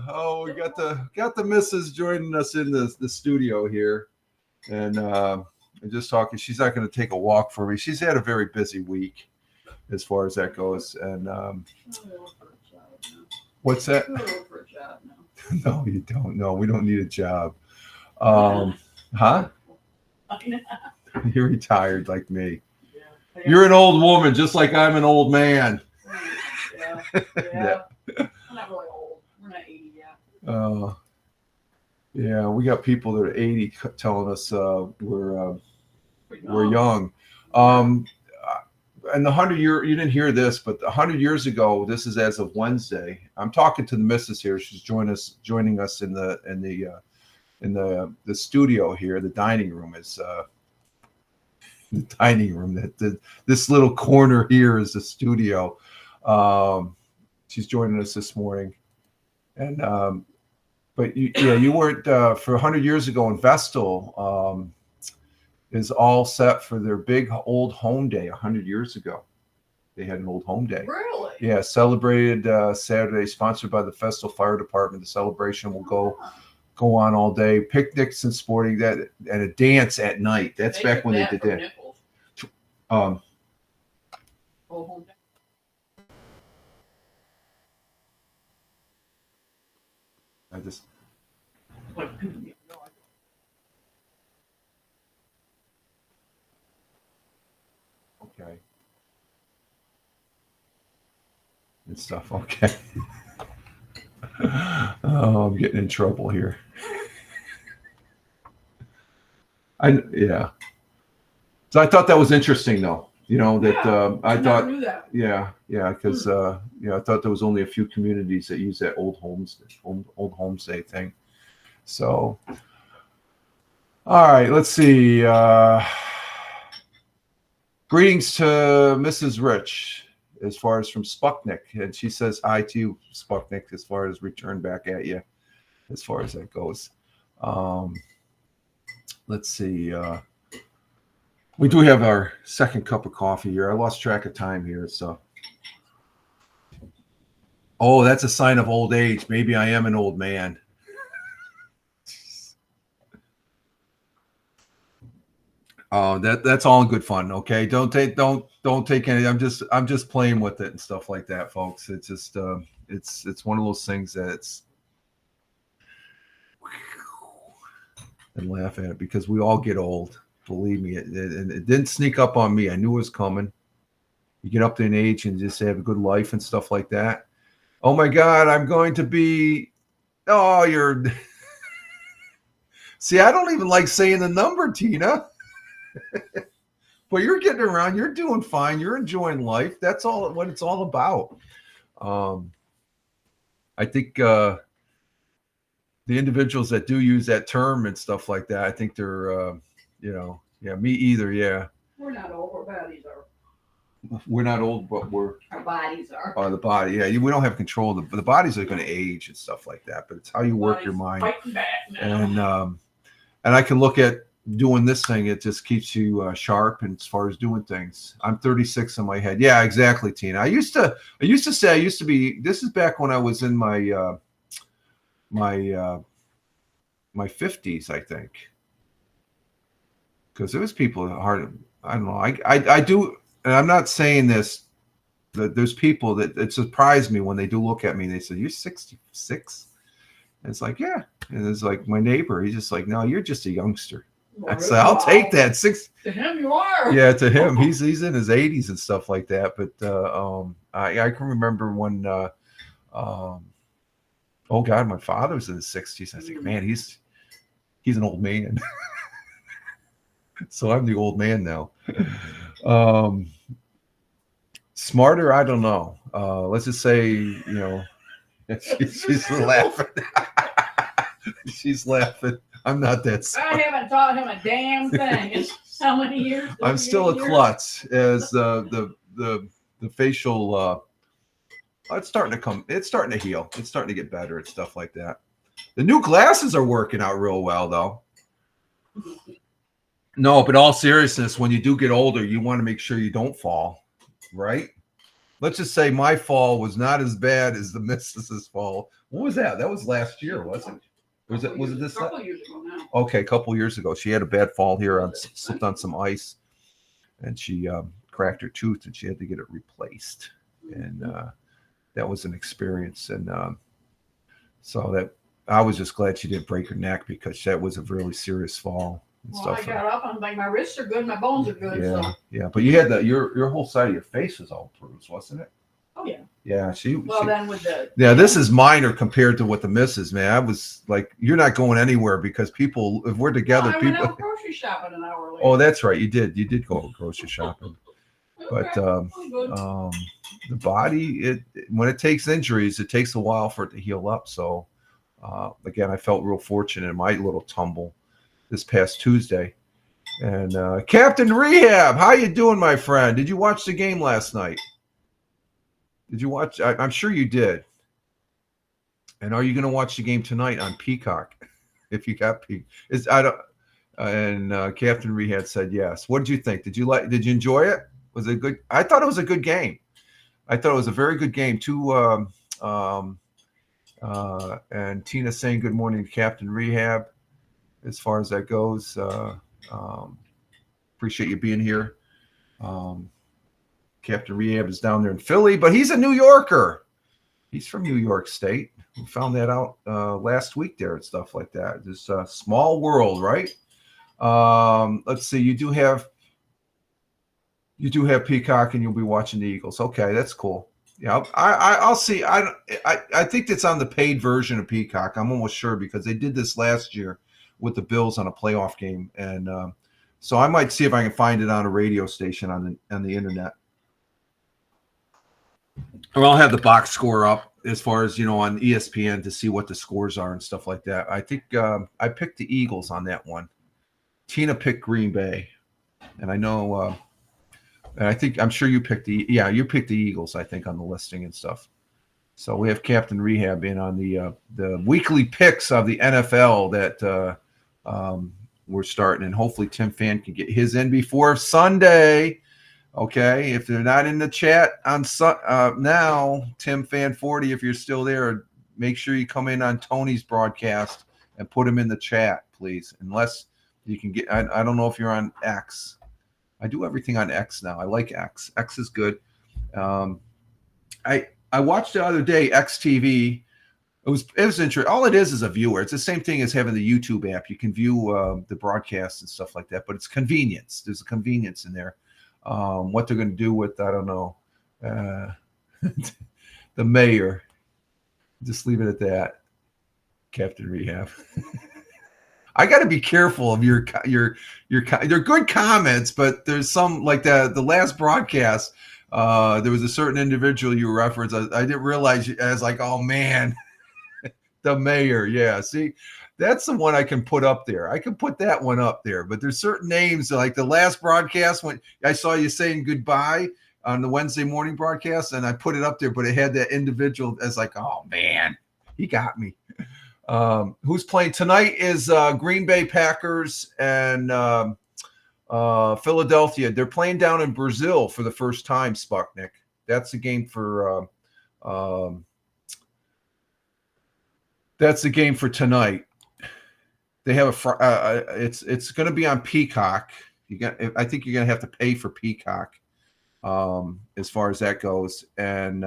Oh, we got the missus joining us in the studio here, and I'm just talking. She's not going to take a walk for me. She's had a very busy week as far as that goes. And what's that? For a job now. No, you don't. No, we don't need a job. Huh? You're retired like me. Yeah. You're an old woman, just like I'm an old man. Yeah. Yeah. I'm not really old. We're not 80 yet. Yeah, we got people that are 80 telling us we're young. And the 100-year, you didn't hear this, but 100 years ago, this is as of Wednesday. I'm talking to the missus here. She's joining us in the studio here. The dining room is the dining room. This little corner here is the studio. She's joining us this morning, and but you weren't for 100 years ago in Vestal. Is all set for their big old home day 100 years ago. They had an old home day. Really? Yeah, celebrated Saturday, sponsored by the Vestal Fire Department. The celebration will go on all day. Picnics and sporting that, and a dance at night. That's back when they did that. I just. Okay. And stuff. Okay. Oh, I'm getting in trouble here. Yeah. So I thought that was interesting, though. You know that I thought. Knew that. Yeah, because I thought there was only a few communities that use that old homes day thing. So, all right, let's see. Greetings to Mrs. Rich, as far as from Sputnik, and she says hi to you, Sputnik, as far as return back at you, as far as that goes. Let's see. We do have our second cup of coffee here. I lost track of time here, so. Oh, that's a sign of old age. Maybe I am an old man. Oh, that's all in good fun. Okay, don't take any. I'm just playing with it and stuff like that, folks. It's just it's one of those things that's and laugh at it because we all get old. Believe me, it didn't sneak up on me. I knew it was coming. You get up to an age and just have a good life and stuff like that. Oh my God, I'm going to be. Oh, you're. See, I don't even like saying the number, Tina. But you're getting around. You're doing fine. You're enjoying life. That's all what it's all about. I think the individuals that do use that term and stuff like that, I think they're, me either. Yeah. We're not old. Our bodies are. We're not old, but Our bodies are. The body. Yeah, we don't have control. The bodies are going to age and stuff like that. But it's how you work your mind. Fighting back now. And I can look at doing this thing. It just keeps you sharp. And as far as doing things, I'm 36 in my head. Yeah, exactly, Tina. I used to say I used to be. This is back when I was in my my 50s, I think. Because there was people hard. I don't know. I do. And I'm not saying this. That there's people that it surprised me when they do look at me. They say, "You're 66." And it's like, yeah. And it's like my neighbor. He's just like, "No, you're just a youngster." I say, "I'll take that." To him, you are. Yeah, to him, he's in his 80s and stuff like that. But I can remember when. Oh God, my father was in his 60s. I think, man, he's an old man. So I'm the old man now. Smarter, I don't know. Let's just say, she's laughing. She's laughing. I'm not that smart. I haven't taught him a damn thing. It's how many years? I'm still a klutz as the facial. It's starting to come. It's starting to heal. It's starting to get better and stuff like that. The new glasses are working out real well, though. No, but all seriousness, when you do get older, you want to make sure you don't fall, right? Let's just say my fall was not as bad as the missus's fall, What was that? That was last year, wasn't it? Was it this? A couple years ago now. Okay, a couple years ago. She had a bad fall here slipped on some ice, and she cracked her tooth, and she had to get it replaced. And that was an experience. And so that I was just glad she didn't break her neck, because that was a really serious fall. And Well, stuff. I got up. I'm like, my wrists are good, my bones are good. Yeah, So. yeah. But you had your whole side of your face was all bruised, wasn't it? Oh yeah. Yeah, Well, then with the. Yeah, this is minor compared to what the missus, man. I was like, you're not going anywhere, because people, if we're together, I people. went out grocery shopping an hour later. Oh, that's right. You did go grocery shopping. But I'm good. the body, when it takes injuries, it takes a while for it to heal up. So again, I felt real fortunate in my little tumble this past Tuesday. And Captain Rehab, how you doing, my friend? Did you watch the game last night? Did you watch? I'm sure you did. And are you going to watch the game tonight on Peacock? If you got Peacock, Captain Rehab said yes. What did you think? Did you enjoy it? Was it good? I thought it was a good game. I thought it was a very good game too. And Tina saying good morning to Captain Rehab. As far as that goes, appreciate you being here. Captain Rehab is down there in Philly, but he's a New Yorker. He's from New York State. We found that out last week there and stuff like that. This small world, right? Let's see. You do have Peacock, and you'll be watching the Eagles. Okay, that's cool. Yeah, I'll see. I think that's on the paid version of Peacock. I'm almost sure, because they did this last year with the Bills on a playoff game, and so I might see if I can find it on a radio station on the internet. Or I'll have the box score up as far as, on ESPN to see what the scores are and stuff like that. I think I picked the Eagles on that one. Tina picked Green Bay, and I know, and I'm sure you picked you picked the Eagles, I think, on the listing and stuff. So we have Captain Rehab in on the weekly picks of the NFL that we're starting, and hopefully Tim Fan can get his in before Sunday. Okay, if they're not in the chat on now, Tim Fan 40, if you're still there, make sure you come in on Tony's broadcast and put him in the chat, please. Unless you can get, I don't know if you're on X. I do everything on X now. I like X. X is good. I watched the other day XTV. It was interesting. All it is a viewer. It's the same thing as having the YouTube app. You can view the broadcast and stuff like that, but it's convenience. There's a convenience in there. What they're going to do with, I don't know, the mayor. Just leave it at that. Captain Rehab. I got to be careful of your. They're good comments, but there's some, like the last broadcast. There was a certain individual you referenced. I didn't realize. I was like, oh man, the mayor. Yeah, see. That's the one I can put up there. I can put that one up there. But there's certain names, like the last broadcast when I saw you saying goodbye on the Wednesday morning broadcast, and I put it up there, but it had that individual as like, oh man, he got me. Who's playing tonight is Green Bay Packers and Philadelphia. They're playing down in Brazil for the first time, Sputnik. That's the game for tonight. They have it's going to be on Peacock. I think you're going to have to pay for Peacock as far as that goes. And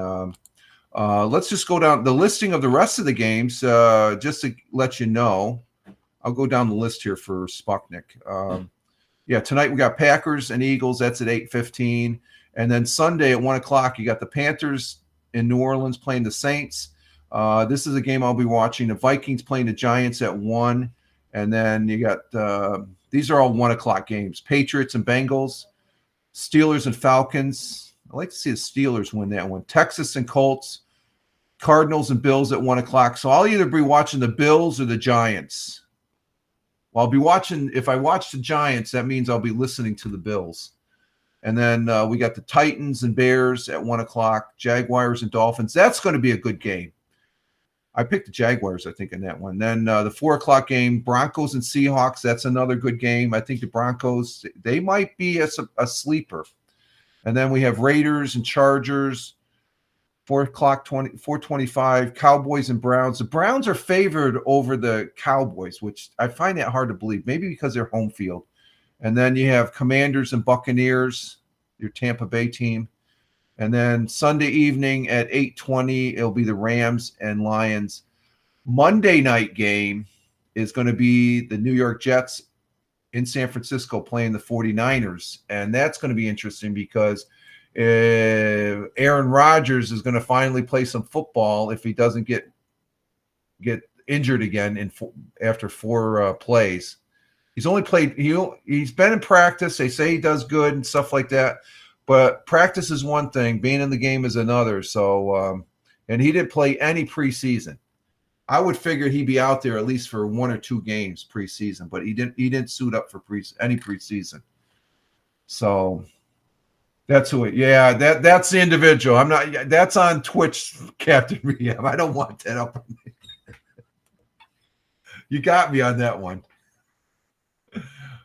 let's just go down the listing of the rest of the games just to let you know. I'll go down the list here for Sputnik. Tonight we got Packers and Eagles. That's at 8:15. And then Sunday at 1 o'clock, you got the Panthers in New Orleans playing the Saints. This is a game I'll be watching. The Vikings playing the Giants at 1. And then you got these are all 1 o'clock games. Patriots and Bengals, Steelers and Falcons. I like to see the Steelers win that one. Texas and Colts, Cardinals and Bills at 1 o'clock. So I'll either be watching the Bills or the Giants. Well, I'll be watching. If I watch the Giants, that means I'll be listening to the Bills. And then we got the Titans and Bears at 1 o'clock. Jaguars and Dolphins. That's going to be a good game. I picked the Jaguars, I think, in that one. Then the 4 o'clock game, Broncos and Seahawks. That's another good game. I think the Broncos, they might be a sleeper. And then we have Raiders and Chargers. 4:25, Cowboys and Browns. The Browns are favored over the Cowboys, which I find that hard to believe. Maybe because they're home field. And then you have Commanders and Buccaneers, your Tampa Bay team. And then Sunday evening at 8:20, it'll be the Rams and Lions. Monday night game is going to be the New York Jets in San Francisco playing the 49ers. And that's going to be interesting because Aaron Rodgers is going to finally play some football if he doesn't get injured again after 4 plays. He's only played. He's been in practice. They say he does good and stuff like that, but practice is one thing. Being in the game is another. So, and he didn't play any preseason. I would figure he'd be out there at least for 1 or 2 games preseason, but he didn't suit up for any preseason. So. That's who it. Yeah, that's the individual. I'm not. That's on Twitch, Captain Rehab. I don't want that up. You got me on that one.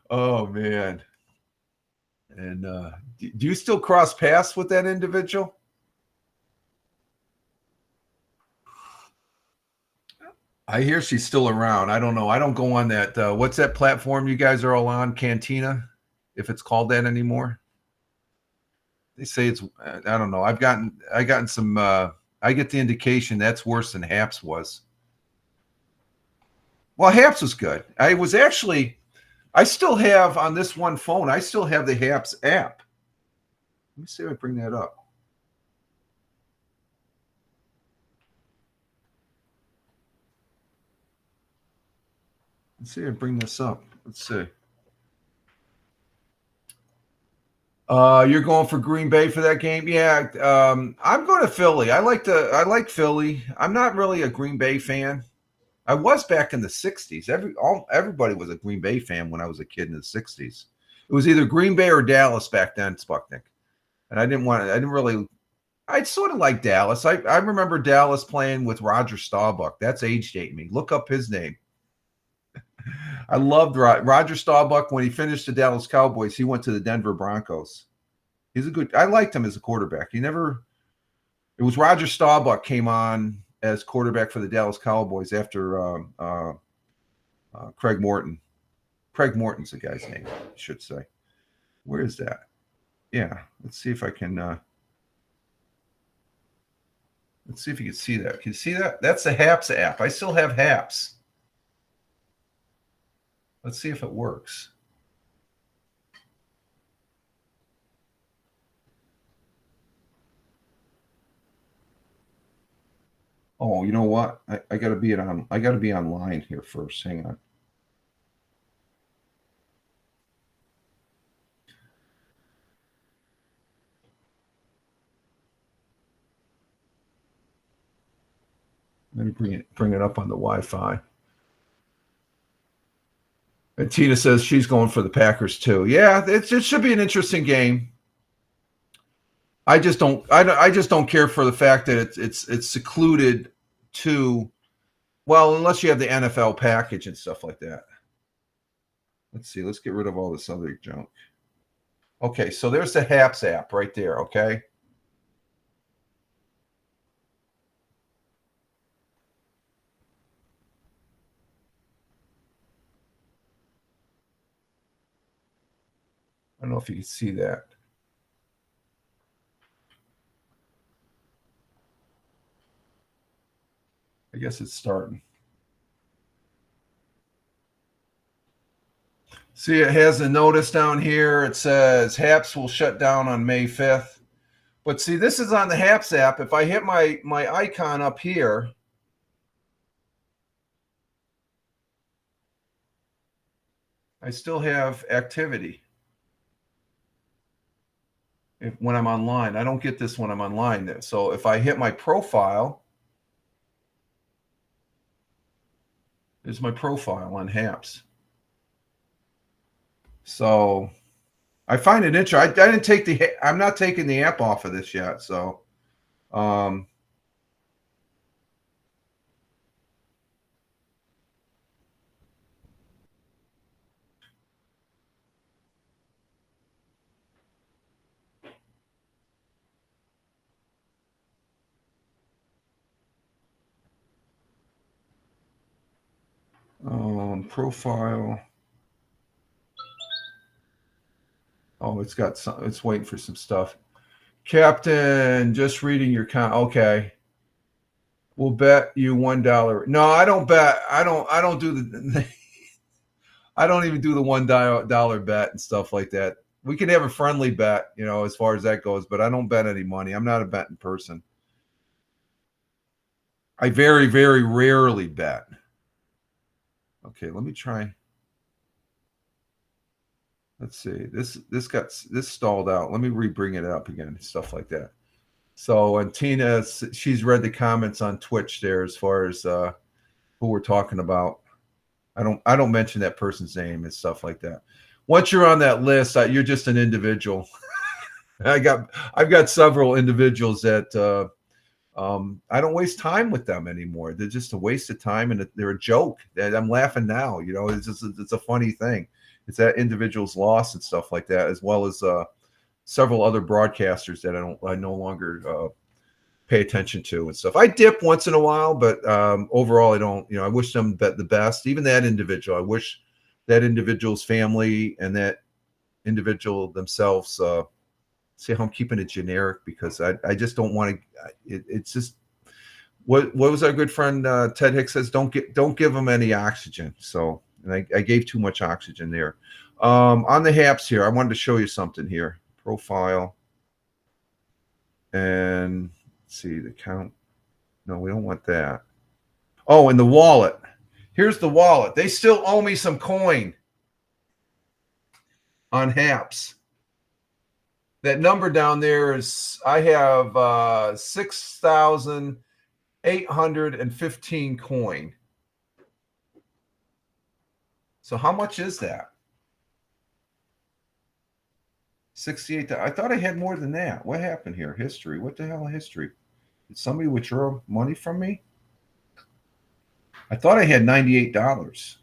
Oh man. And do you still cross paths with that individual? I hear she's still around. I don't know. I don't go on that. What's that platform you guys are all on? Cantina, if it's called that anymore. They say it's, I don't know. I gotten some, I get the indication that's worse than Haps was. Well, Haps was good. I still have on this one phone, I still have the Haps app. Let me see if I bring that up. Let's see if I bring this up. Let's see. You're going for Green Bay for that game? Yeah, I'm going to Philly. I like Philly. I'm not really a Green Bay fan. I was back in the 60s. Everybody was a Green Bay fan when I was a kid in the 60s. It was either Green Bay or Dallas back then, Sputnik. And I sort of like Dallas. I remember Dallas playing with Roger Staubach. That's age dating me. Look up his name. I loved Roger Staubach. When he finished the Dallas Cowboys, he went to the Denver Broncos. I liked him as a quarterback. It was Roger Staubach came on as quarterback for the Dallas Cowboys after Craig Morton. Craig Morton's the guy's name, I should say. Where is that? Yeah, let's see if I can. Let's see if you can see that. Can you see that? That's the Haps app. I still have Haps. Let's see if it works. Oh, you know what? I gotta be online here first. Hang on. Let me bring it up on the Wi-Fi. And Tina says she's going for the Packers too. Yeah, it should be an interesting game. I just don't care for the fact that it's secluded to, well, unless you have the NFL package and stuff like that. Let's see. Let's get rid of all this other junk. Okay, so there's the Haps app right there. Okay. I don't know if you can see that. I guess it's starting. See, it has a notice down here. It says Haps will shut down on May 5th. But see, this is on the Haps app. If I hit my icon up here, I still have activity. When I'm online, I don't get this when I'm online. So if I hit my profile, there's my profile on Haps. So I find it interesting. I'm not taking the app off of this yet. So, Profile. Oh, it's got some. It's waiting for some stuff. Captain, just reading your okay. We'll bet you $1. No, I don't bet. I don't do the. I don't even do the $1 bet and stuff like that. We can have a friendly bet, as far as that goes, but I don't bet any money. I'm not a betting person. I very, very rarely bet. Okay, let me try. Let's see. This stalled out. Let me bring it up again. Stuff like that. So, and Tina, she's read the comments on Twitch there as far as who we're talking about. I don't mention that person's name and stuff like that. Once you're on that list, you're just an individual. I've got several individuals that I don't waste time with them anymore. They're just a waste of time, and they're a joke. That I'm laughing now. It's a funny thing. It's that individual's loss and stuff like that, as well as several other broadcasters that I no longer pay attention to and stuff. I dip once in a while, but overall, I don't. I wish them the best. Even that individual, I wish that individual's family and that individual themselves. See how I'm keeping it generic, because I just don't want to. It's just what was our good friend Ted Hicks says. Don't give them any oxygen. So, and I gave too much oxygen there. On the HAPs here, I wanted to show you something here. Profile, and let's see the count. No, we don't want that. Oh, and the wallet. Here's the wallet. They still owe me some coin on HAPs. That number down there is, I have 6,815 coin. So how much is that? 68. I thought I had more than that. What happened here? History. What the hell is history? Did somebody withdraw money from me? I thought I had $98.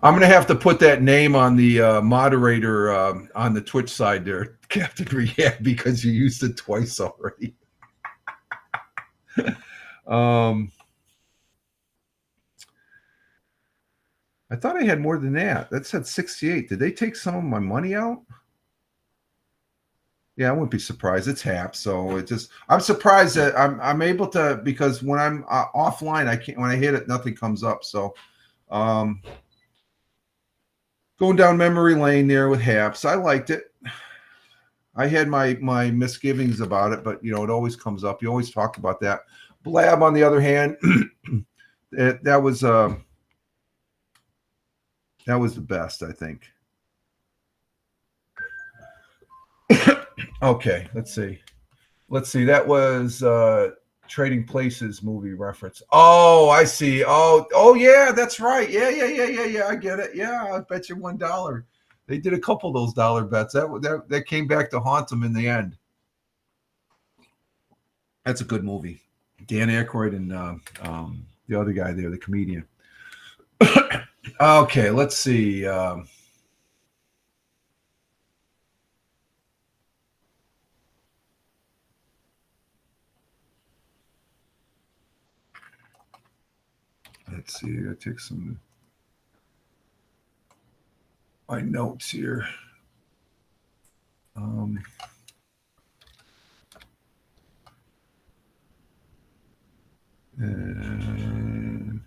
I'm going to have to put that name on the moderator on the Twitch side there, Captain Rehab, because you used it twice already. I thought I had more than that. That said 68. Did they take some of my money out? Yeah, I wouldn't be surprised. It's HAP, so it just. I'm surprised that I'm able to, because when I'm offline, I can't. When I hit it, nothing comes up. So, going down memory lane there with HAPs, I liked it. I had my misgivings about it, but it always comes up. You always talk about that. Blab, on the other hand, that was the best, I think. Okay, let's see. That was Trading Places movie reference. Oh, I see. Oh yeah, that's right. Yeah. I get it. Yeah, I bet you $1. They did a couple of those dollar bets. That came back to haunt them in the end. That's a good movie. Dan Aykroyd and the other guy there, the comedian. Okay, let's see. Let's see. I take some my notes here. And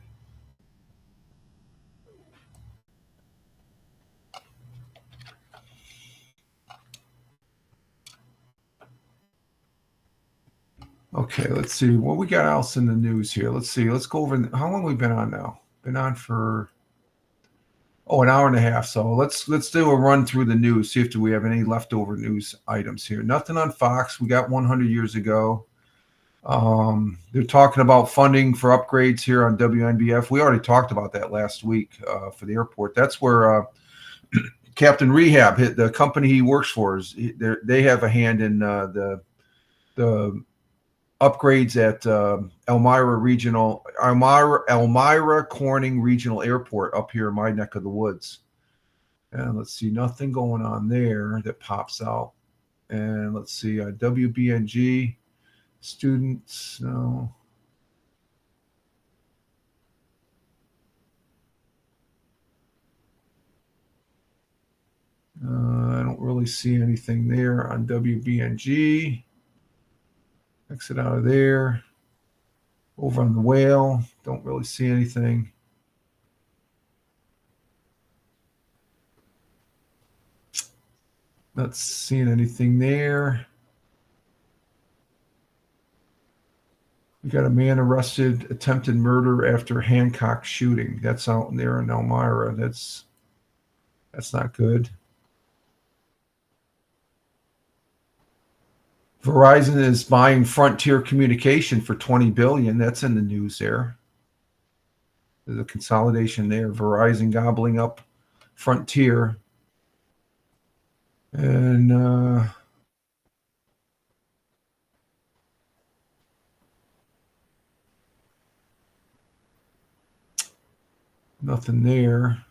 okay, let's see what we got else in the news here. Let's see. Let's go over. How long have we been on now? Been on for an hour and a half. So let's do a run through the news. See if we have any leftover news items here. Nothing on Fox. We got 100 years ago. They're talking about funding for upgrades here on WNBF. We already talked about that last week for the airport. That's where Captain Rehab, the company he works for, they have a hand in the upgrades at Elmira Corning Regional Airport up here in my neck of the woods. And let's see, nothing going on there that pops out. And let's see, WBNG students, no. I don't really see anything there on WBNG. Exit out of there. Over on the Whale, don't really see anything. Not seeing anything there. We got a man arrested, attempted murder after Hancock shooting. That's out there in Elmira. That's not good. Verizon is buying Frontier Communication for $20 billion. That's in the news there. There's a consolidation there. Verizon gobbling up Frontier. And nothing there.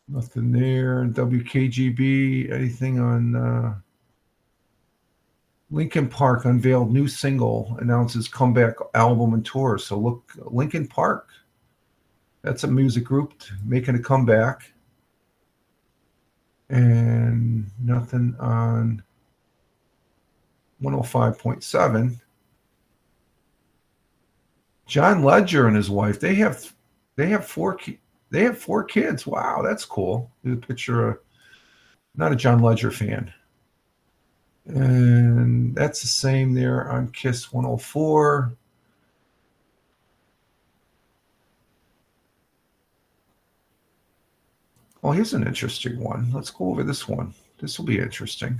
Nothing there. WKGB, anything on Linkin Park unveiled new single, announces comeback album and tour. So look, Linkin Park, that's a music group making a comeback. And nothing on 105.7. John Ledger and his wife, they have 4 kids. Wow, that's cool. There's a picture of, not a John Ledger fan. And that's the same there on KISS 104. Oh, here's an interesting one. Let's go over this one. This will be interesting.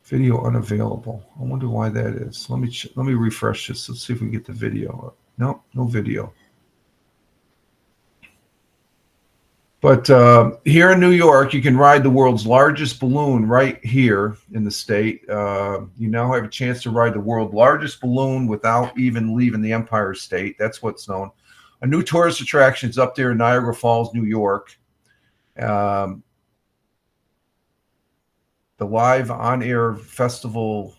Video unavailable. I wonder why that is. Let me refresh this. Let's see if we get the video. Nope, no video. But here in New York, you can ride the world's largest balloon right here in the state. You now have a chance to ride the world's largest balloon without even leaving the Empire State. That's what's known. A new tourist attraction is up there in Niagara Falls, New York. The live on-air festival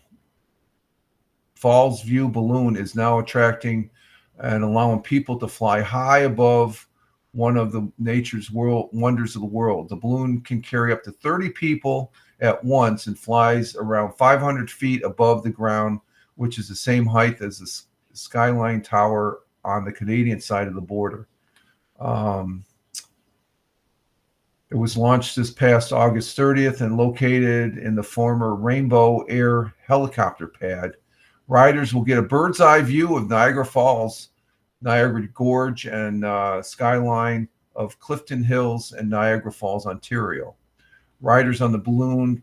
Falls View balloon is now attracting and allowing people to fly high above one of the nature's wonders of the world. The balloon can carry up to 30 people at once and flies around 500 feet above the ground, which is the same height as the Skyline Tower on the Canadian side of the border. It was launched this past August 30th and located in the former Rainbow Air helicopter pad. Riders will get a bird's eye view of Niagara Falls, Niagara Gorge, and skyline of Clifton Hills and Niagara Falls, Ontario. Riders on the balloon,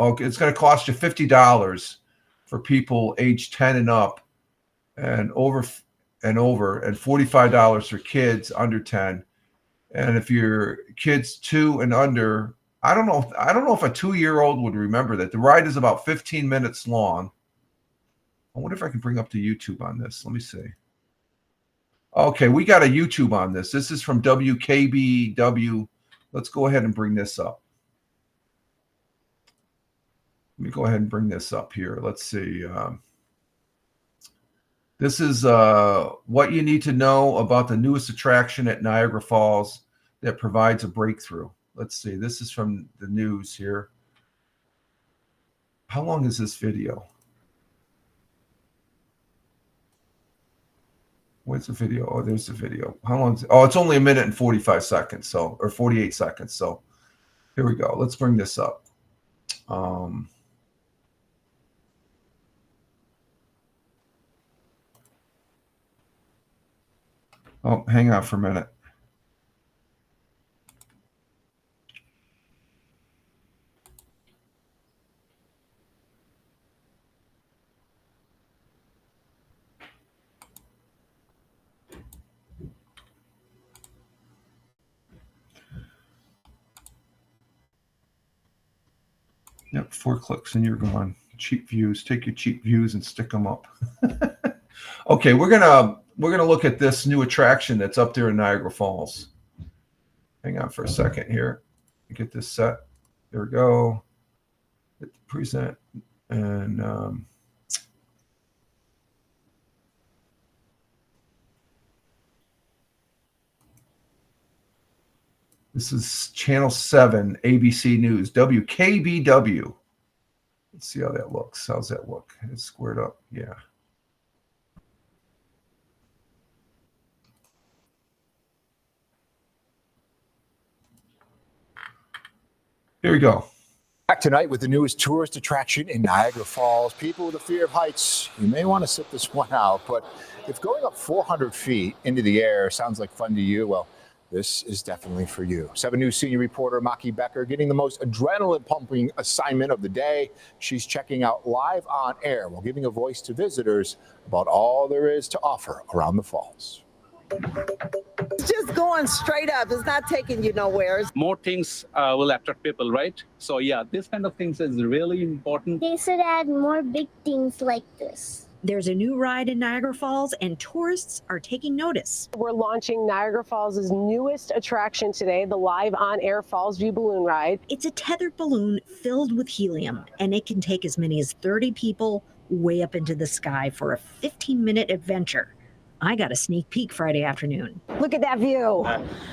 it's going to cost you $50 for people aged 10 and up, and over, and $45 for kids under 10. And if your kids 2 and under, I don't know if a 2-year-old would remember that. The ride is about 15 minutes long. I wonder if I can bring up the YouTube on this. Let me see. Okay, we got a YouTube on this. This is from WKBW. Let's go ahead and bring this up. Let me go ahead and bring this up here. Let's see. This is what you need to know about the newest attraction at Niagara Falls that provides a breakthrough. Let's see. This is from the news here. How long is this video? Where's the video? Oh, there's the video. How long is it? Oh, it's only 1 minute and 45 seconds. So, or 48 seconds. So here we go. Let's bring this up. Oh, hang on for a minute. Yep, 4 clicks and you're gone. Cheap views. Take your cheap views and stick them up. Okay, we're gonna look at this new attraction that's up there in Niagara Falls. Hang on for a second here. Get this set. There we go. Hit the present and this is Channel 7, ABC News, WKBW. Let's see how that looks. How's that look? It's squared up. Yeah. Here we go. Back tonight with the newest tourist attraction in Niagara Falls. People with a fear of heights, you may want to sit this one out, but if going up 400 feet into the air sounds like fun to you, well, this is definitely for you. 7 News senior reporter Maki Becker getting the most adrenaline-pumping assignment of the day. She's checking out live on air while giving a voice to visitors about all there is to offer around the falls. It's just going straight up. It's not taking you nowhere. More things will attract people, right? So yeah, this kind of things is really important. They should add more big things like this. There's a new ride in Niagara Falls, and tourists are taking notice. We're launching Niagara Falls' newest attraction today, the live on-air Falls View Balloon Ride. It's a tethered balloon filled with helium, and it can take as many as 30 people way up into the sky for a 15-minute adventure. I got a sneak peek Friday afternoon. Look at that view.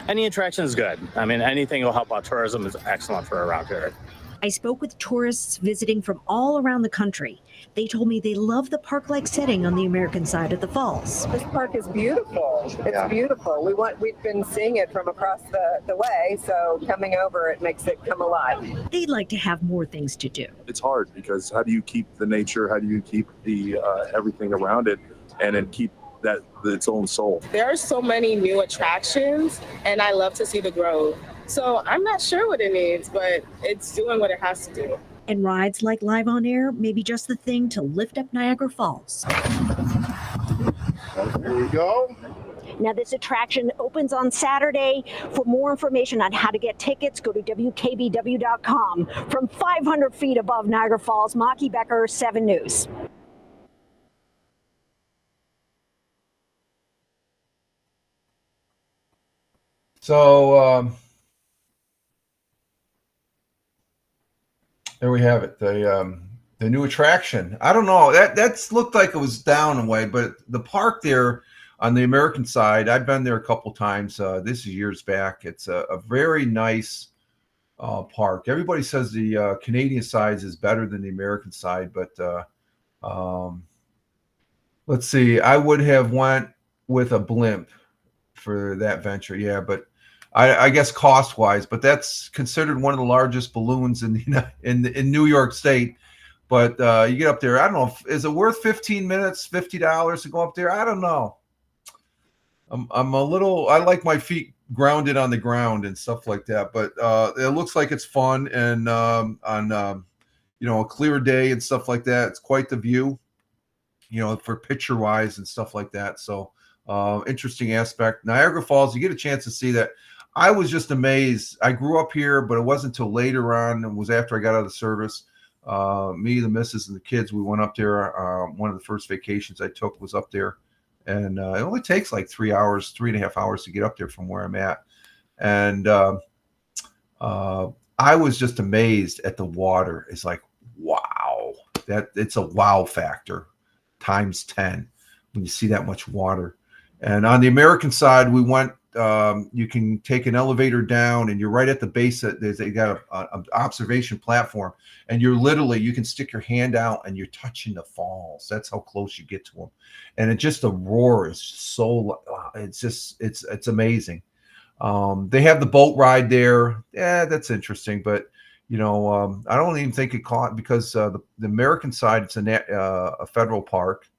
Any attraction is good. I mean, anything will help out tourism is excellent for around here. I spoke with tourists visiting from all around the country. They told me they love the park-like setting on the American side of the falls. This park is beautiful. It's beautiful. We've been seeing it from across the way, so coming over, it makes it come alive. They'd like to have more things to do. It's hard because how do you keep the nature, how do you keep the everything around it, and then keep that its own soul? There are so many new attractions, and I love to see the growth. So I'm not sure what it needs, but it's doing what it has to do. And rides like Live on Air may be just the thing to lift up Niagara Falls. There we go. Now, this attraction opens on Saturday. For more information on how to get tickets, go to WKBW.com. From 500 feet above Niagara Falls, Maki Becker, 7 News. So there we have it. The new attraction. I don't know. That's looked like it was down a way, but the park there on the American side, I've been there a couple times. This is years back. It's a very nice park. Everybody says the Canadian side is better than the American side, but let's see. I would have went with a blimp for that venture. Yeah, but I guess cost-wise, but that's considered one of the largest balloons in New York State. But you get up there, I don't know, is it worth 15 minutes, $50 to go up there? I don't know. I'm a little, I like my feet grounded on the ground and stuff like that. But it looks like it's fun, and on a clear day and stuff like that, it's quite the view, for picture-wise and stuff like that. So interesting aspect. Niagara Falls, you get a chance to see that. I was just amazed. I grew up here, but it wasn't until later on. It was after I got out of the service. Me, the missus, and the kids, we went up there. One of the first vacations I took was up there. And it only takes like 3.5 hours to get up there from where I'm at. And I was just amazed at the water. It's like, wow. It's a wow factor times 10 when you see that much water. And on the American side, we went, you can take an elevator down and you're right at the base. They got an observation platform, and you can stick your hand out and you're touching the falls. That's how close you get to them. And the roar is so, it's amazing. They have the boat ride there. Yeah, that's interesting. But, I don't even think it caught, because the American side, it's a federal park.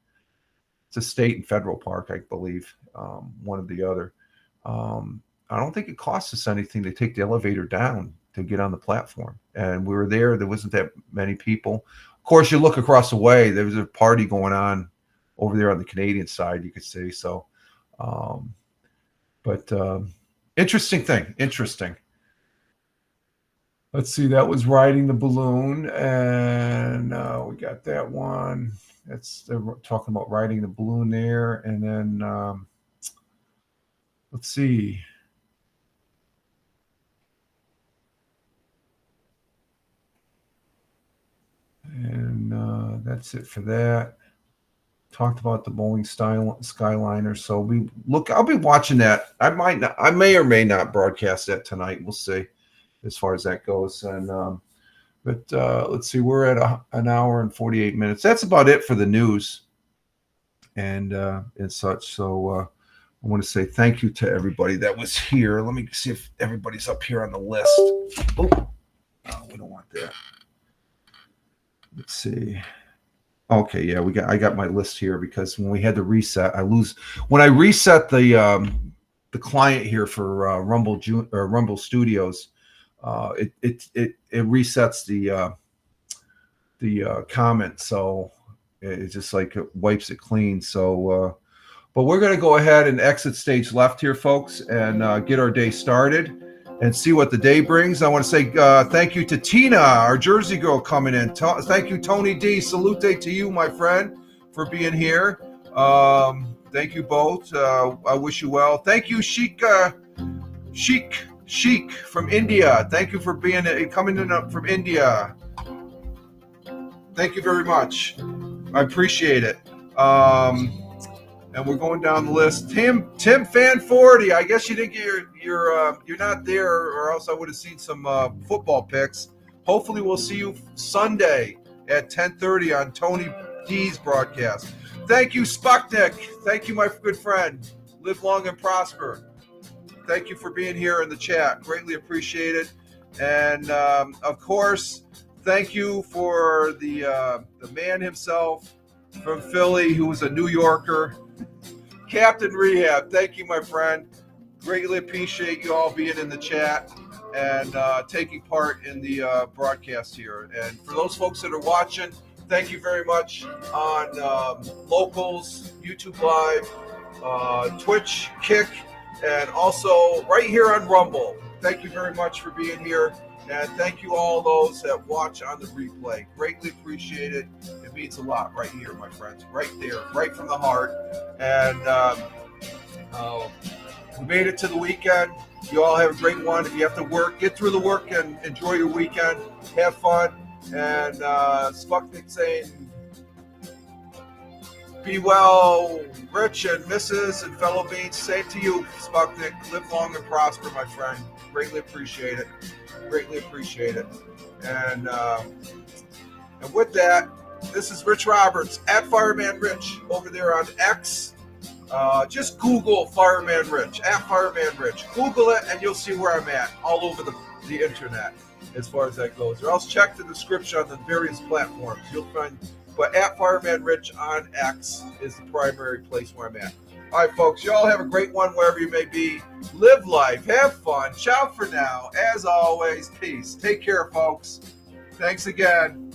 It's a state and federal park, I believe, one or the other. I don't think it costs us anything to take the elevator down to get on the platform. And we were there. There wasn't that many people. Of course, you look across the way, there was a party going on over there on the Canadian side, you could see. So, interesting thing. Interesting. Let's see, that was riding the balloon, and we got that one. They're talking about riding the balloon there, and then let's see. And that's it for that. Talked about the Boeing Skyliner. So I'll be watching that. I may or may not broadcast that tonight. We'll see as far as that goes. And but let's see, we're at an hour and 48 minutes. That's about it for the news and such. So I want to say thank you to everybody that was here. Let me see if everybody's up here on the list. Oh, we don't want that. Let's see. Okay, yeah, I got my list here because when we had to reset, when I reset the client here for Rumble Studios, it resets the comment, so it just like it wipes it clean. So, but we're gonna go ahead and exit stage left here, folks, and get our day started and see what the day brings. I want to say thank you to Tina, our Jersey girl, coming in. Thank you, Tony D. Salute to you, my friend, for being here. Thank you both. I wish you well. Thank you, Sheik from India. Thank you for coming in from India. Thank you very much. I appreciate it. And we're going down the list. Tim Fan 40. I guess you didn't get you're not there, or else I would have seen some football picks. Hopefully, we'll see you Sunday at 10:30 on Tony D's broadcast. Thank you, Sputnik. Thank you, my good friend. Live long and prosper. Thank you for being here in the chat. Greatly appreciate it. And of course, thank you for the man himself from Philly, who was a New Yorker. Captain Rehab, thank you, my friend. Greatly appreciate you all being in the chat and taking part in the broadcast here. And for those folks that are watching, thank you very much on Locals, YouTube Live, Twitch, Kick, and also right here on Rumble. Thank you very much for being here. And thank you all those that watch on the replay. Greatly appreciate it. It means a lot right here, my friends. Right there, right from the heart. And we made it to the weekend. You all have a great one. If you have to work, get through the work and enjoy your weekend. Have fun. And Sputnik saying, be well, Rich and Mrs. and fellow beings. Same to you, Sputnik. Live long and prosper, my friend. Greatly appreciate it. Greatly appreciate it. And with that, this is Rich Roberts at Fireman Rich over there on X. Just Google Fireman Rich, at Fireman Rich. Google it and you'll see where I'm at all over the internet as far as that goes. Or else check the description on the various platforms. You'll find, but at Fireman Rich on X is the primary place where I'm at. All right, folks, you all have a great one wherever you may be. Live life, have fun. Ciao for now. As always, peace. Take care, folks. Thanks again.